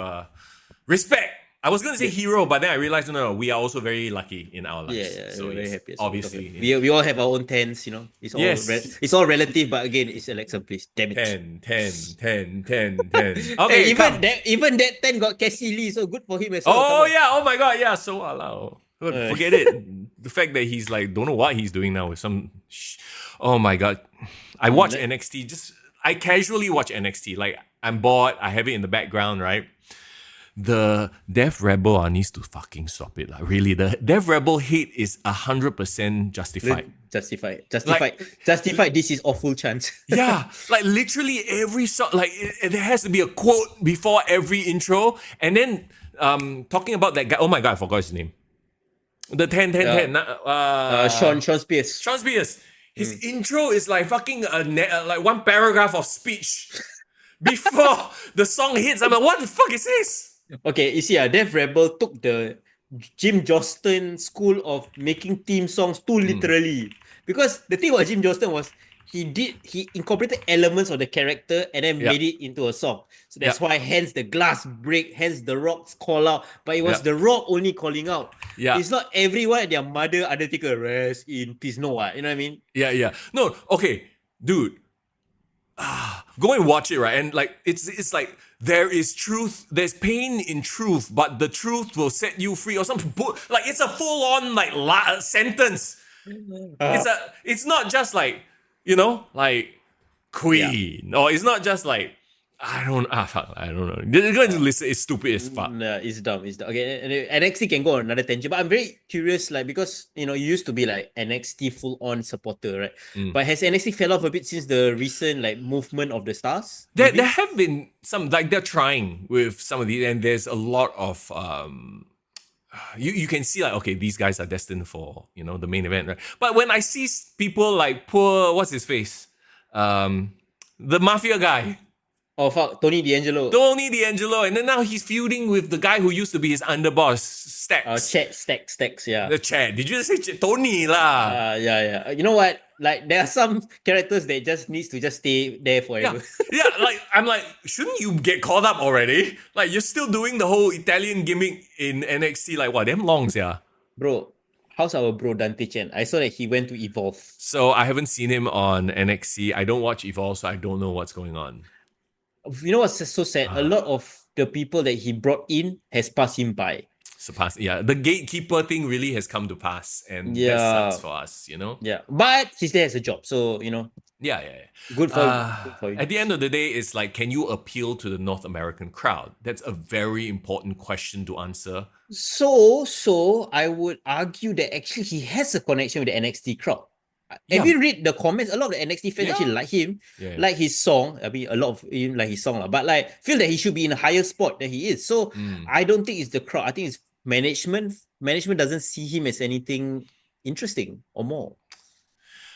respect. I was going to say hero, but then I realized no, we are also very lucky in our lives. Yeah, so we're very happy. Obviously, we all have our own tens, you know. It's all it's all relative, but again, it's Alexa, please. Damn it. 10. Okay, hey, even that 10 got Cassie Lee, so good for him as well. Oh yeah, oh my god, yeah. So allow. Forget it. The fact that he's like don't know what he's doing now with some. Oh my god, I watch NXT. I casually watch NXT. Like I'm bored. I have it in the background, right? The Dev Rebel needs to fucking stop it. Like, really, the Dev Rebel hate is 100% justified. Justified. This is awful chance. Yeah, like literally every song, like there has to be a quote before every intro. And then talking about that guy, oh my god, I forgot his name. The 10. Sean Spears. Sean Spears. His intro is like fucking like one paragraph of speech before the song hits. I'm like, what the fuck is this? Okay, you see, Dev Rebel took the Jim Johnston school of making theme songs too literally. Because the thing about Jim Johnston was he incorporated elements of the character and then made it into a song. So that's why hence the glass break, hence the rocks call out. But it was the rock only calling out. Yeah. It's not everyone and their mother Undertaker rest in peace. No, you know what I mean? Yeah. No, okay, dude. Go and watch it, right? And like it's like there is truth, there's pain in truth, but the truth will set you free or something. Like it's a full-on like sentence. It's not just like, you know, like Queen, or it's not just like I don't know. You're going to listen, it's stupid as fuck. No, it's dumb. Okay, NXT can go on another tangent, but I'm very curious, like, because, you know, you used to be like NXT full-on supporter, right? But has NXT fell off a bit since the recent like movement of the stars? There have been some, like they're trying with some of these, and there's a lot of you can see like, okay, these guys are destined for, you know, the main event, right? But when I see people like what's his face? The Mafia guy. Oh fuck, Tony D'Angelo, and then now he's feuding with the guy who used to be his underboss, Stacks. Stacks, yeah. The Chad. Did you just say Tony lah? Yeah. You know what? Like there are some characters that just needs to just stay there forever. Yeah. Like I'm like, shouldn't you get caught up already? Like you're still doing the whole Italian gimmick in NXT. Like what? Damn longs, yeah. Bro, how's our bro Dante Chen? I saw that he went to Evolve. So I haven't seen him on NXT. I don't watch Evolve, so I don't know what's going on. You know what's so sad? A lot of the people that he brought in has passed him by. The gatekeeper thing really has come to pass, and that sucks for us, you know. Yeah, but he still has a job, so you know. Yeah. Good for you. At the end of the day, it's like, can you appeal to the North American crowd? That's a very important question to answer. So I would argue that actually he has a connection with the NXT crowd. Have you read the comments? A lot of the NXT fans actually like him, like his song. I mean, a lot of him like his song, but like feel that he should be in a higher spot than he is. So I don't think it's the crowd. I think it's management. Management doesn't see him as anything interesting or more.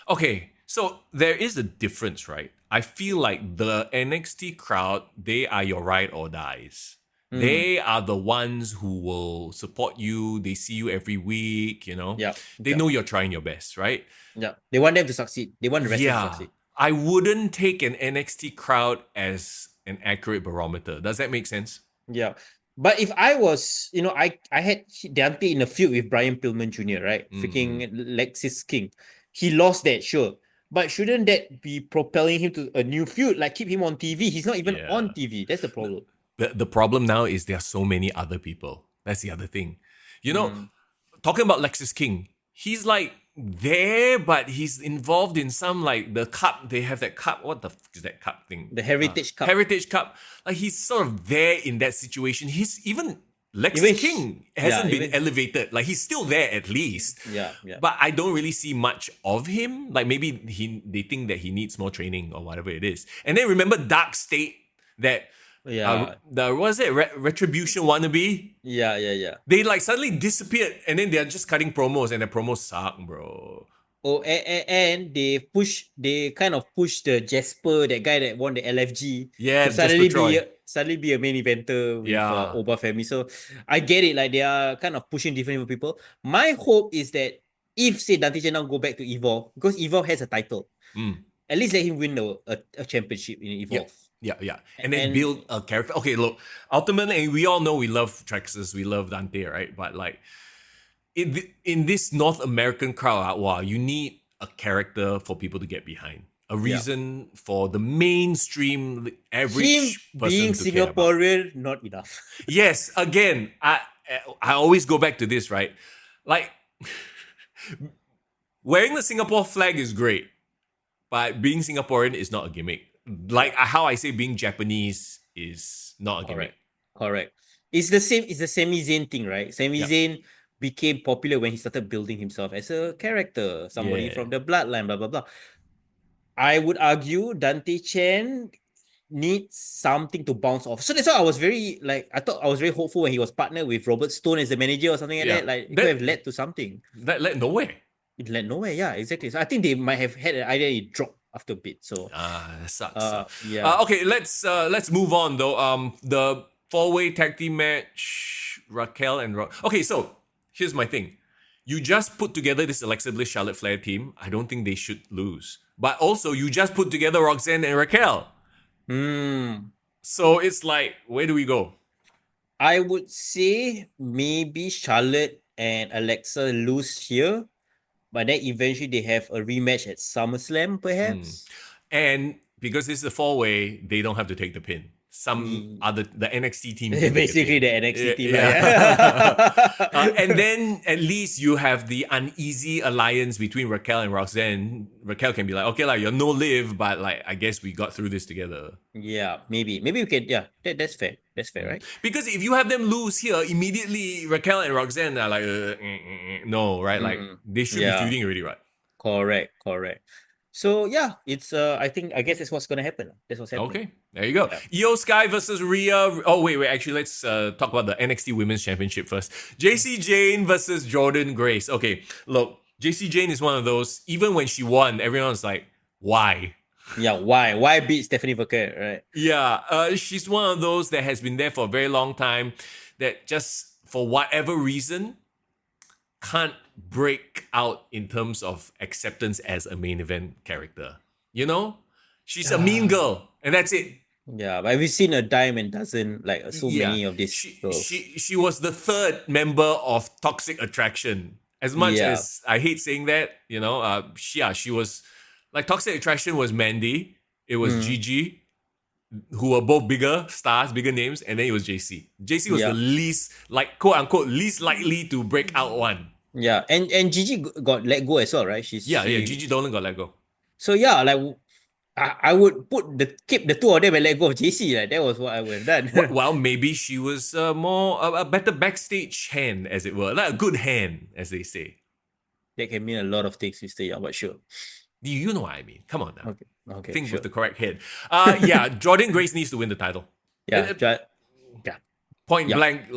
Okay, so there is a difference, right? I feel like the NXT crowd, they are your ride or dies. They are the ones who will support you. They see you every week, you know. They know you're trying your best, right? Yeah. They want them to succeed. They want the rest to succeed. I wouldn't take an NXT crowd as an accurate barometer. Does that make sense? Yeah. But if I was, you know, I had Dante in a feud with Brian Pillman Jr., right? Freaking Lexis King. He lost that, sure. But shouldn't that be propelling him to a new feud? Like keep him on TV. He's not even on TV. That's the problem. The problem now is there are so many other people. That's the other thing. You know, talking about Lexis King, he's like there, but he's involved in some like the cup. They have that cup. What the fuck is that cup thing? The Heritage Cup. Heritage Cup. Like he's sort of there in that situation. Lexis King hasn't been elevated. Like he's still there at least. Yeah. But I don't really see much of him. Like maybe they think that he needs more training or whatever it is. And then remember Dark State that Retribution wannabe? Yeah. Yeah. They like suddenly disappeared and then they're just cutting promos and the promos suck, bro. and they kind of push the Jasper, that guy that won the LFG, to suddenly be a main eventer with Oba family. So I get it, like they are kind of pushing different people. My hope is that if say Dante Chen now go back to Evolve, because Evolve has a title, at least let him win a championship in Evolve. Yeah. And then build a character. Okay, look, ultimately, we all know we love Traxxas, we love Dante, right? But like, in this North American crowd, you need a character for people to get behind. A reason for the mainstream average person being to Singaporean, not enough. Yes, again, I always go back to this, right? Like, wearing the Singapore flag is great, but being Singaporean is not a gimmick. Like how I say being Japanese is not a gimmick. Correct. It's the same. It's the Sami Zayn thing, right? Sami Zayn became popular when he started building himself as a character, somebody from the bloodline, blah blah blah. I would argue Dante Chen needs something to bounce off. So that's why I was very hopeful when he was partnered with Robert Stone as the manager or something like that. Like it could have led to something. That led nowhere. It led nowhere, yeah, exactly. So I think they might have had an idea, it dropped after a bit. So that sucks. Okay, let's move on though. The 4-way tag team match, Raquel and Okay, so here's my thing. You just put together this Alexa Bliss Charlotte Flair team. I don't think they should lose. But also, you just put together Roxanne and Raquel. So it's like, where do we go? I would say maybe Charlotte and Alexa lose here, but then eventually they have a rematch at SummerSlam, perhaps. And because this is a 4-way, they don't have to take the pin. The NXT team. Basically, the NXT team. And then at least you have the uneasy alliance between Raquel and Roxanne. Raquel can be like, okay, like you're no live, but like I guess we got through this together. Yeah, maybe we can. Yeah, that's fair. That's fair, right? Because if you have them lose here, immediately Raquel and Roxanne are like, no, right? Like they should be feuding already, right? Correct. So yeah, it's I guess that's what's gonna happen. That's what's happening. Okay, there you go. Io Sky versus Rhea. Oh wait. Actually, let's talk about the NXT Women's Championship first. JC Jane versus Jordan Grace. Okay, look, JC Jane is one of those. Even when she won, everyone's like, why? Yeah, why? Why beat Stephanie Burkett, right? Yeah, she's one of those that has been there for a very long time. That just for whatever reason can't break out in terms of acceptance as a main event character. You know? She's a mean girl, and that's it. Yeah, but we've seen a dime and dozen, like so many of these girls. She was the third member of Toxic Attraction. As much as I hate saying that, you know, she was like Toxic Attraction was Mandy, it was Gigi, who were both bigger stars, bigger names, and then it was JC. JC was the least, like quote unquote, least likely to break out one. Yeah, and Gigi got let go as well, right? Gigi Dolan got let go. So yeah, like I would keep the two of them and let go of JC. Like that was what I would have done. Well, maybe she was a better backstage hand, as it were, like a good hand, as they say. That can mean a lot of things, Mr. Yang, but sure. You know what I mean. Come on now. Okay. Think with the correct head. Jordan Grace needs to win the title. Yeah. Point blank,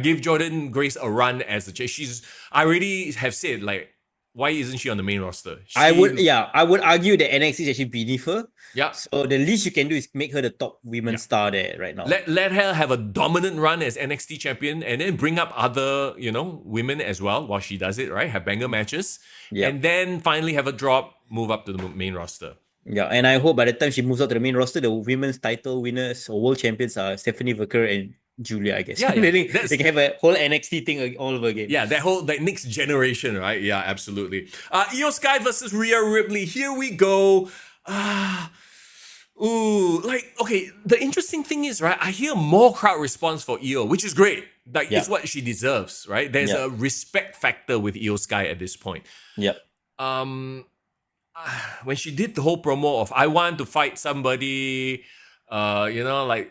give Jordan Grace a run as the chase. I already have said, like, why isn't she on the main roster? I would argue that NXT is actually beneath her. Yeah. So the least you can do is make her the top women star there right now. Let her have a dominant run as NXT champion, and then bring up other, women as well while she does it, right? Have banger matches. Yep. And then finally have a drop, move up to the main roster. Yeah, and I hope by the time she moves up to the main roster, the women's title winners or world champions are Stephanie Verker and Julia, I guess. Yeah. They can have a whole NXT thing all over again. Yeah, that next generation, right? Yeah, absolutely. Io Sky versus Rhea Ripley. Here we go. The interesting thing is, right, I hear more crowd response for Io, which is great. Like, it's what she deserves, right? There's a respect factor with Io Sky at this point. Yep. When she did the whole promo of, I want to fight somebody, I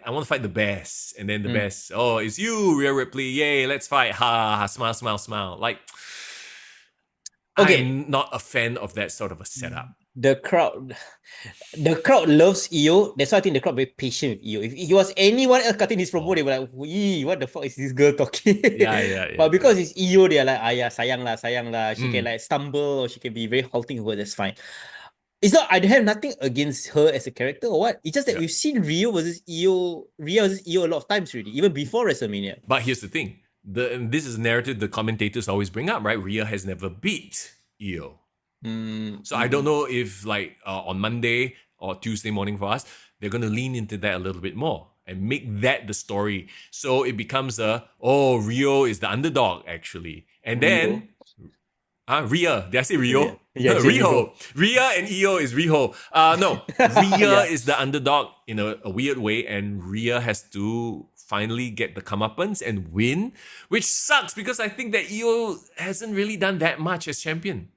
want to fight the best. And then the best, it's you, Rhea Ripley. Yay, let's fight. Ha, smile. Like, I'm not a fan of that sort of a setup. the crowd loves EO. That's why I think the crowd very patient with EO. If it was anyone else cutting this promo, they were like, what the fuck is this girl talking? Yeah. But because it's EO, they're like, yeah, sayang lah. She can like stumble or she can be very halting with her. That's fine. It's not, I have nothing against her as a character or what. It's just that we've seen Rio versus EO a lot of times already, even before WrestleMania. But here's the thing. This is a narrative the commentators always bring up, right? Rhea has never beat EO. So I don't know if like on Monday or Tuesday morning for us, they're going to lean into that a little bit more and make that the story. So it becomes Rio is the underdog actually. And then Rhea. Did I say Rio? Yeah, Riho. Rhea and EO is Riho. No, Rhea is the underdog in a weird way, and Rhea has to finally get the comeuppance and win, which sucks because I think that EO hasn't really done that much as champion.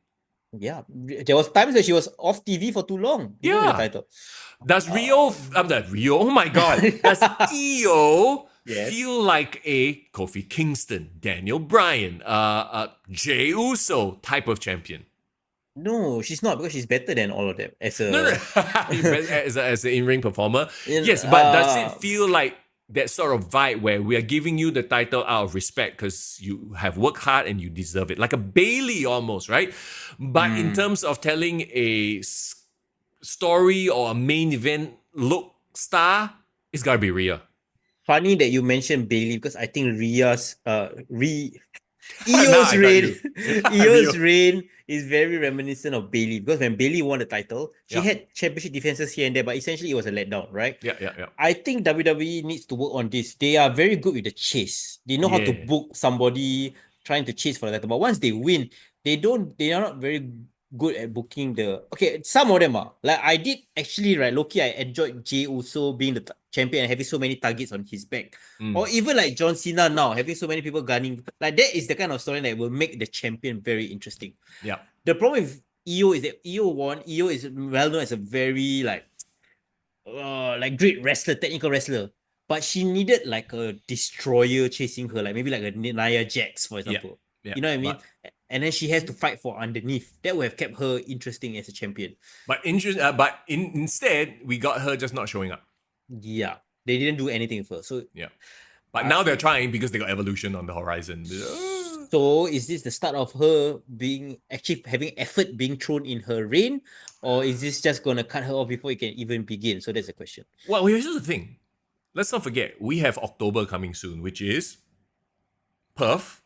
Yeah, there was times that she was off TV for too long. Yeah. The title. Does Rio? Oh my God! Does EO feel like a Kofi Kingston, Daniel Bryan, Jey Uso type of champion? No, she's not, because she's better than all of them as a as an in-ring performer. Yes, but does it feel like that sort of vibe where we are giving you the title out of respect because you have worked hard and you deserve it, like a Bailey almost, right? But in terms of telling a story or a main event look star, it's gotta be Rhea. Funny that you mentioned Bailey, because I think Rhea's EO's reign is very reminiscent of Bailey, because when Bailey won the title, she had championship defenses here and there, but essentially it was a letdown, right? Yeah. I think WWE needs to work on this. They are very good with the chase. They know how to book somebody trying to chase for the title, but once they win, they are not very good at booking some of them are. Like I did actually, right, Loki, I enjoyed Jey Uso being the champion and having so many targets on his back. Or even like John Cena now, having so many people gunning. Like that is the kind of story that will make the champion very interesting. Yeah. The problem with EO is that EO won. EO is well known as a very like great wrestler, technical wrestler. But she needed like a destroyer chasing her, like maybe like a Nia Jax, for example. Yeah. You know what I mean? And then she has to fight for underneath. That would have kept her interesting as a champion. But instead, we got her just not showing up. Yeah, they didn't do anything with her. So but now they're trying because they got Evolution on the horizon. So is this the start of her having effort being thrown in her reign, or is this just gonna cut her off before it can even begin? So that's the question. Well, here's the thing. Let's not forget, we have October coming soon, which is Perth.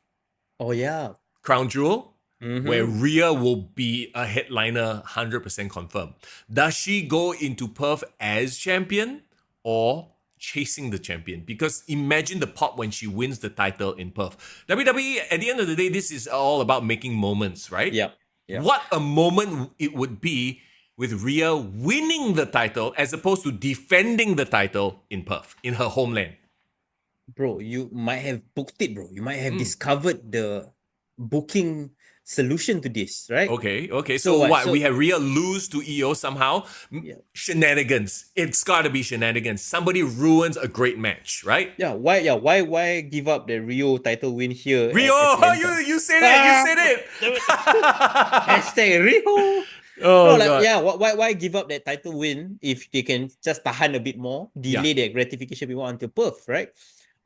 Oh yeah. Crown Jewel, where Rhea will be a headliner 100% confirmed. Does she go into Perth as champion or chasing the champion? Because imagine the pop when she wins the title in Perth. WWE, at the end of the day, this is all about making moments, right? Yeah. What a moment it would be with Rhea winning the title as opposed to defending the title in Perth, in her homeland. Bro, you might have booked it, bro. You might have discovered the booking solution to this, right? Okay. So we have Rhea lose to EO somehow? Shenanigans. It's gotta be shenanigans. Somebody ruins a great match, right? Why give up the Rio title win here? Rio! You said it! Hashtag Rio! Why give up that title win if they can just tahan a bit more, delay their gratification a bit more until Perth, right?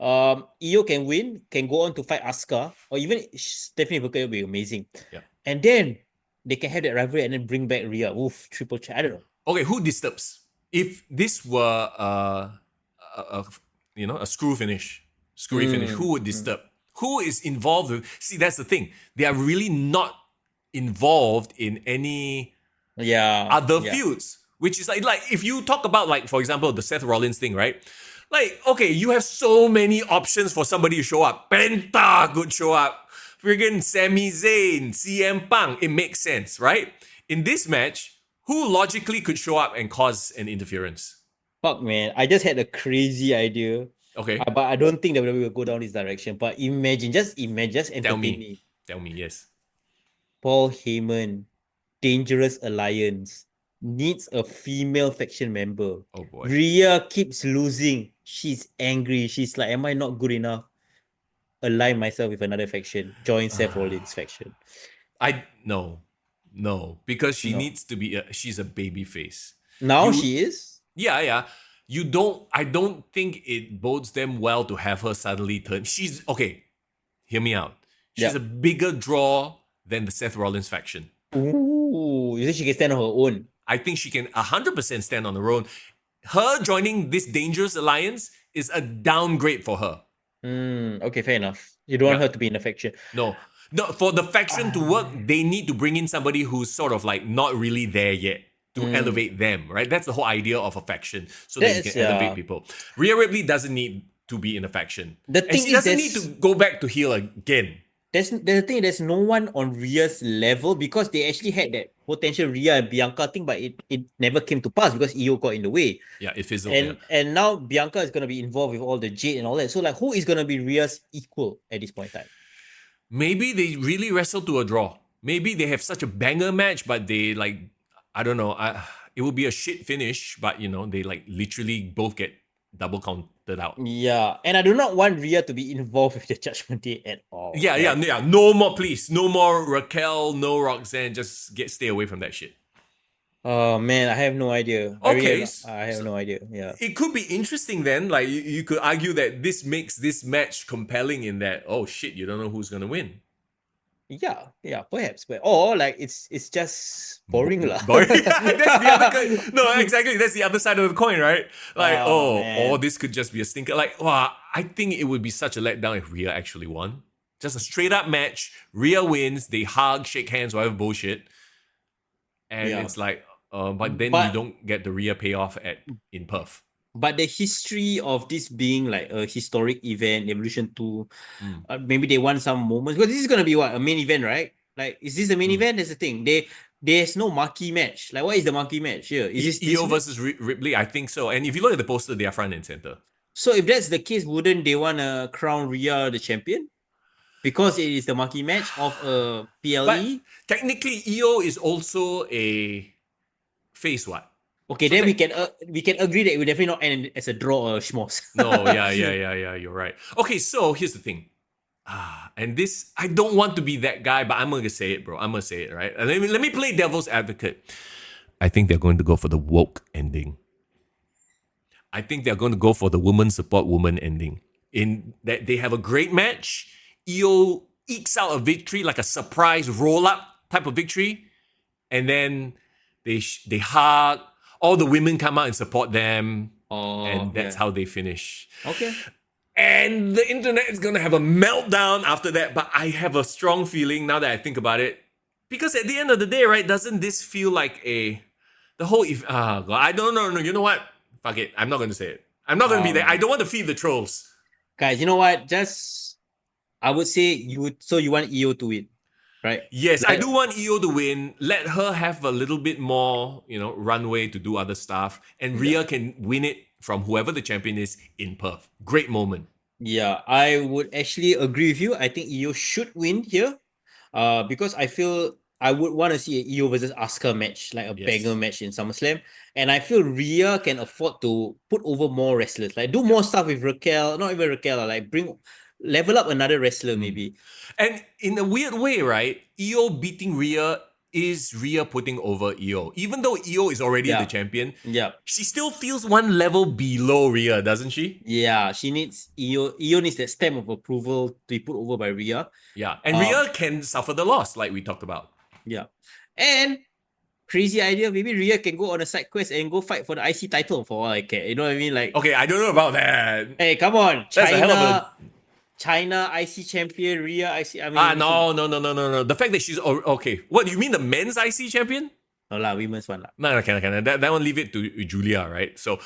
EO can win, can go on to fight Asuka, or even Stephanie Booker will be amazing. And then they can have that rivalry and then bring back Rhea. Triple chat. I don't know. Okay, who disturbs? If this were a screwy finish, who would disturb? Who is involved with? See, that's the thing. They are really not involved in any other feuds. Which is like if you talk about, like, for example, the Seth Rollins thing, right? Like, okay, you have so many options for somebody to show up. Penta could show up. Friggin' Sami Zayn, CM Punk. It makes sense, right? In this match, who logically could show up and cause an interference? Fuck, man. I just had a crazy idea. Okay. But I don't think that we will go down this direction. But just entertain me. Tell me, yes. Paul Heyman, Dangerous Alliance, needs a female faction member. Oh boy. Rhea keeps losing. She's angry. She's like, am I not good enough? Align myself with another faction. Join Seth Rollins' faction. No. No, because she needs to be. She's a baby face. Now she is. Yeah. I don't think it bodes them well to have her suddenly turn. She's okay. Hear me out. She's a bigger draw than the Seth Rollins faction. Ooh, you think she can stand on her own? I think she can 100% stand on her own. Her joining this dangerous alliance is a downgrade for her. Okay, fair enough. You don't want her to be in a faction. No, for the faction to work, they need to bring in somebody who's sort of like not really there yet to elevate them, right? That's the whole idea of a faction, so that you can elevate people. Rhea Ripley doesn't need to be in a faction. She doesn't need to go back to heel again. There's no one on Rhea's level because they actually had that potential Rhea and Bianca thing, but it never came to pass because Io got in the way. Yeah, it fizzled. And now Bianca is gonna be involved with all the Jade and all that. So like, who is gonna be Rhea's equal at this point in time? Maybe they really wrestle to a draw. Maybe they have such a banger match, but they like, I don't know. It would be a shit finish, but they like literally both get double counted out. Yeah, and I do not want Rhea to be involved with the Judgment Day at all. Yeah. No more, please. No more Raquel, no Roxanne. Just stay away from that shit. Oh man, I have no idea. Okay, I have no idea. Yeah, it could be interesting then. Like you could argue that this makes this match compelling in that, oh shit, you don't know who's gonna win. Yeah, perhaps, but like it's just boring lah. That's the other no, exactly. That's the other side of the coin, right? Like, or this could just be a stinker. Like, wow, I think it would be such a letdown if Rhea actually won. Just a straight up match. Rhea wins. They hug, shake hands, whatever bullshit, and it's like, but then you don't get the Rhea payoff in Perth. But the history of this being like a historic event, Evolution 2, maybe they want some moments. Because this is going to be a main event, right? Like, is this the main event? That's the thing. There's no marquee match. Like, what is the marquee match here? Is this Io versus Ripley? I think so. And if you look at the poster, they are front and center. So if that's the case, wouldn't they want to crown Rhea the champion? Because it is the marquee match of a PLE? But technically, Io is also a face what? Okay, so then we can agree that it will definitely not end as a draw or a schmoz. No, yeah, you're right. Okay, so here's the thing. And this, I don't want to be that guy, but I'm going to say it, bro. I'm going to say it, right? Let me play devil's advocate. I think they're going to go for the woke ending. I think they're going to go for the woman support woman ending. In that they have a great match. Io ekes out a victory, like a surprise roll-up type of victory. And then they hug. All the women come out and support them. And that's how they finish. Okay. And the internet is going to have a meltdown after that. But I have a strong feeling now that I think about it. Because at the end of the day, right, doesn't this feel like I don't know. You know what? Fuck it. I'm not going to say it. I'm not going to be there. I don't want to feed the trolls. Guys, you know what? I would say you want Io to win. Right. Yes, I do want Io to win. Let her have a little bit more, runway to do other stuff. And Rhea can win it from whoever the champion is in Perth. Great moment. Yeah, I would actually agree with you. I think Io should win here. Because I feel I would want to see an Io versus Asuka match, like a banger match in SummerSlam. And I feel Rhea can afford to put over more wrestlers. Like do more stuff with Raquel, not even Raquel, like level up another wrestler maybe. And in a weird way, right? Io beating Rhea is Rhea putting over Io. Even though Io is already the champion, she still feels one level below Rhea, doesn't she? Yeah, she needs Io needs that stamp of approval to be put over by Rhea. Yeah, and Rhea can suffer the loss like we talked about. Yeah. And crazy idea, maybe Rhea can go on a side quest and go fight for the IC title for all I care. You know what I mean? Like, okay, I don't know about that. Hey, come on. China IC champion, Rhea IC. No. The fact that she's okay. What do you mean, the men's IC champion? No lah, women's one lah. No, that one leave it to Julia, right? So,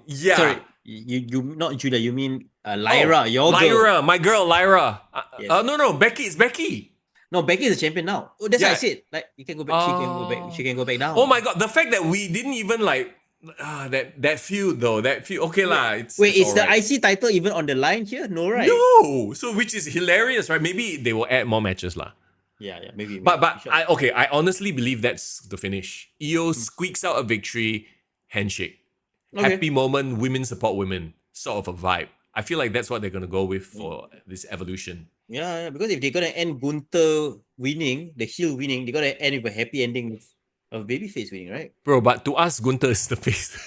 yeah. Sorry, you not Julia. You mean Lyra? Your Lyra, girl. my girl, Lyra. Yes. No, Becky. It's Becky. No, Becky is a champion now. Oh, that's what I said. Like, you can go back. She can go back down. Oh my god, the fact that we didn't even like. That feud though, okay lah. Is the IC title even on the line here? No, right? No. So which is hilarious, right? Maybe they will add more matches lah. Yeah, maybe. But I honestly believe that's the finish. Io squeaks out a victory, handshake, happy moment, women support women, sort of a vibe. I feel like that's what they're gonna go with for this Evolution. Yeah, because if they're gonna end Gunther winning, the heel winning, they gotta end with a happy ending of babyface winning, right? Bro, but to us, Gunther is the face.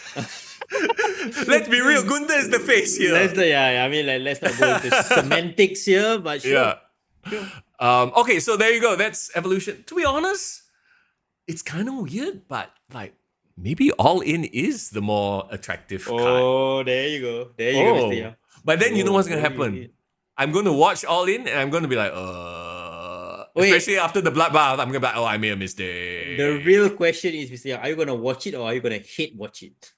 Let's be real, Gunther is the face here. Let's not go into semantics here, but sure. Yeah. Okay, so there you go. That's Evolution. To be honest, it's kind of weird, but like maybe All In is the more attractive card. Oh, there you go. There you go, Mr. Yang. But then you know what's gonna happen? I'm gonna watch All In and I'm gonna be like, especially after the bloodbath, I'm gonna be like, I made a mistake. The real question is, Mr. Yang, are you gonna watch it or are you gonna hate watch it?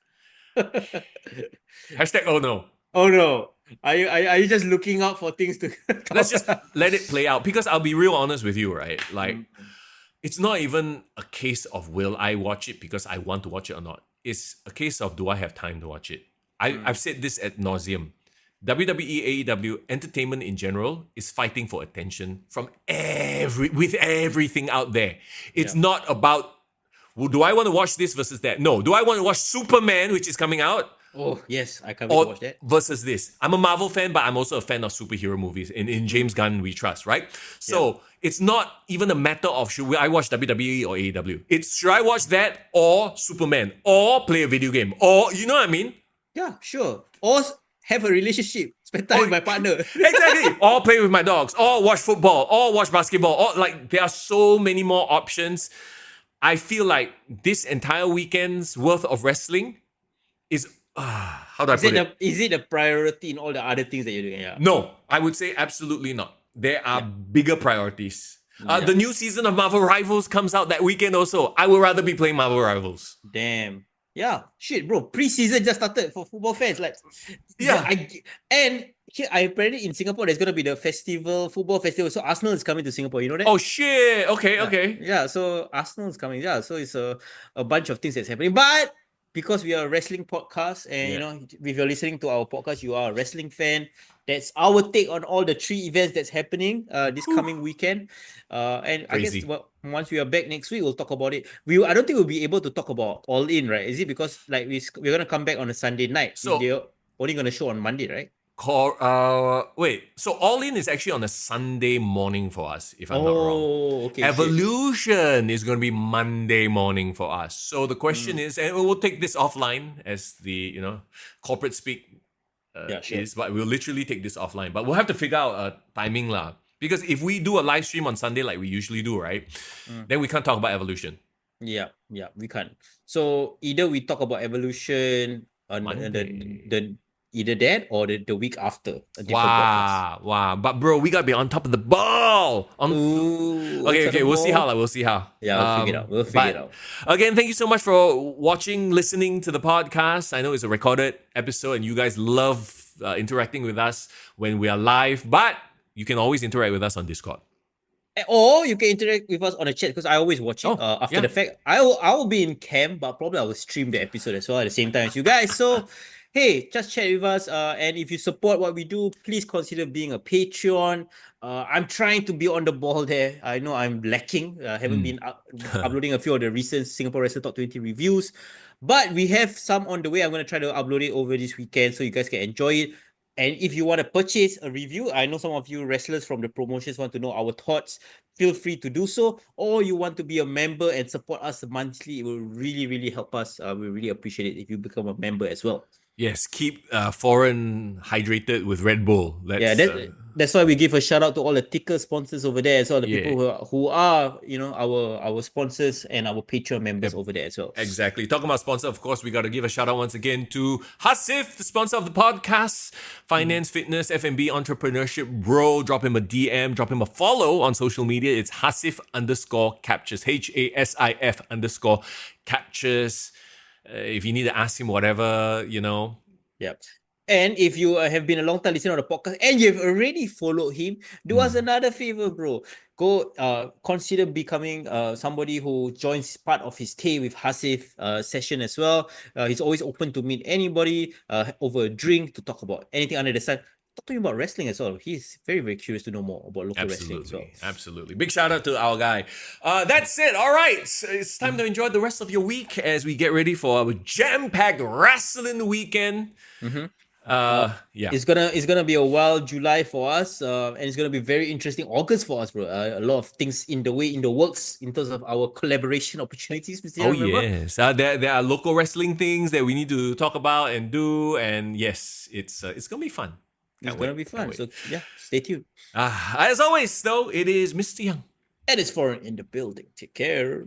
Hashtag oh no. Oh no. Are you just looking out for things to Let's just let it play out, because I'll be real honest with you, right? Like it's not even a case of will I watch it because I want to watch it or not. It's a case of do I have time to watch it. I've said this ad nauseum. WWE, AEW, entertainment in general is fighting for attention from with everything out there. It's not about, well, do I want to watch this versus that? No. Do I want to watch Superman, which is coming out? Oh, yes. I can't wait to watch that. Versus this. I'm a Marvel fan, but I'm also a fan of superhero movies. In James Gunn, we trust, right? So it's not even a matter of should I watch WWE or AEW. It's should I watch that or Superman or play a video game or, you know what I mean? Yeah, sure. Or have a relationship, spend time with my partner. Exactly. Or play with my dogs, or watch football, or watch basketball, or like there are so many more options. I feel like this entire weekend's worth of wrestling is how do I put it? Is it a priority in all the other things that you're doing? Yeah. No, I would say absolutely not. There are bigger priorities. The new season of Marvel Rivals comes out that weekend also. I would rather be playing Marvel Rivals. Damn. Yeah, shit, bro. Pre-season just started for football fans. Like, and here, apparently in Singapore, there's gonna be the football festival. So Arsenal is coming to Singapore. You know that? Oh shit! Okay. Yeah. So Arsenal is coming. Yeah. So it's a bunch of things that's happening. But because we are a wrestling podcast, and you know, if you're listening to our podcast, you are a wrestling fan. That's our take on all the 3 events that's happening this coming weekend. And crazy. I guess once we are back next week, we'll talk about it. I don't think we'll be able to talk about All In, right? Is it because like we're gonna come back on a Sunday night? So they're only gonna show on Monday, right? Wait. So All In is actually on a Sunday morning for us, if I'm not wrong. Okay. Evolution is going to be Monday morning for us. So the question is, and we'll take this offline as the corporate speak is, but we'll literally take this offline. But we'll have to figure out a timing lah. Because if we do a live stream on Sunday like we usually do, right, then we can't talk about Evolution. Yeah, we can't. So either we talk about Evolution on the either that or the week after. Wow. But bro, we gotta be on top of the ball. Okay. We'll see how. Yeah, we'll figure it out. Again, thank you so much for watching, listening to the podcast. I know it's a recorded episode and you guys love interacting with us when we are live, but you can always interact with us on Discord. Or you can interact with us on the chat because I always watch it after the fact. I will be in camp, but probably I will stream the episode as well at the same time as you guys. So hey, just chat with us. And if you support what we do, please consider being a Patreon. I'm trying to be on the ball there. I know I'm lacking. Haven't been uploading a few of the recent Singapore Wrestler Top 20 reviews. But we have some on the way. I'm going to try to upload it over this weekend so you guys can enjoy it. And if you want to purchase a review, I know some of you wrestlers from the promotions want to know our thoughts. Feel free to do so. Or you want to be a member and support us monthly. It will really, really help us. We really appreciate it if you become a member as well. Yes, keep Foreign hydrated with Red Bull. That's why we give a shout out to all the ticker sponsors over there as well. The people who are our sponsors and our Patreon members over there as well. Exactly. Talking about sponsor, of course, we got to give a shout out once again to Hasif, the sponsor of the podcast. Finance, fitness, F&B, entrepreneurship, bro. Drop him a DM, drop him a follow on social media. It's Hasif_captures. HASIF_captures. If you need to ask him whatever, Yeah. And if you have been a long time listener to the podcast and you've already followed him, do us another favor, bro. Go consider becoming somebody who joins part of his Stay with Hasif session as well. He's always open to meet anybody over a drink to talk about anything under the sun. Talk to him about wrestling as well. He's very, very curious to know more about local wrestling as well. Absolutely. Big shout out to our guy. That's it. All right. It's time to enjoy the rest of your week as we get ready for our jam-packed wrestling weekend. Yeah. It's gonna be a wild July for us, and it's gonna be very interesting August for us, bro. A lot of things in the works in terms of our collaboration opportunities, Mr. Oh Remember? yes, there are local wrestling things that we need to talk about and do, and yes, it's gonna be fun. It's gonna be fun. So yeah, stay tuned. As always, though, it is Mr. Young. And it's Foreign in the building. Take care.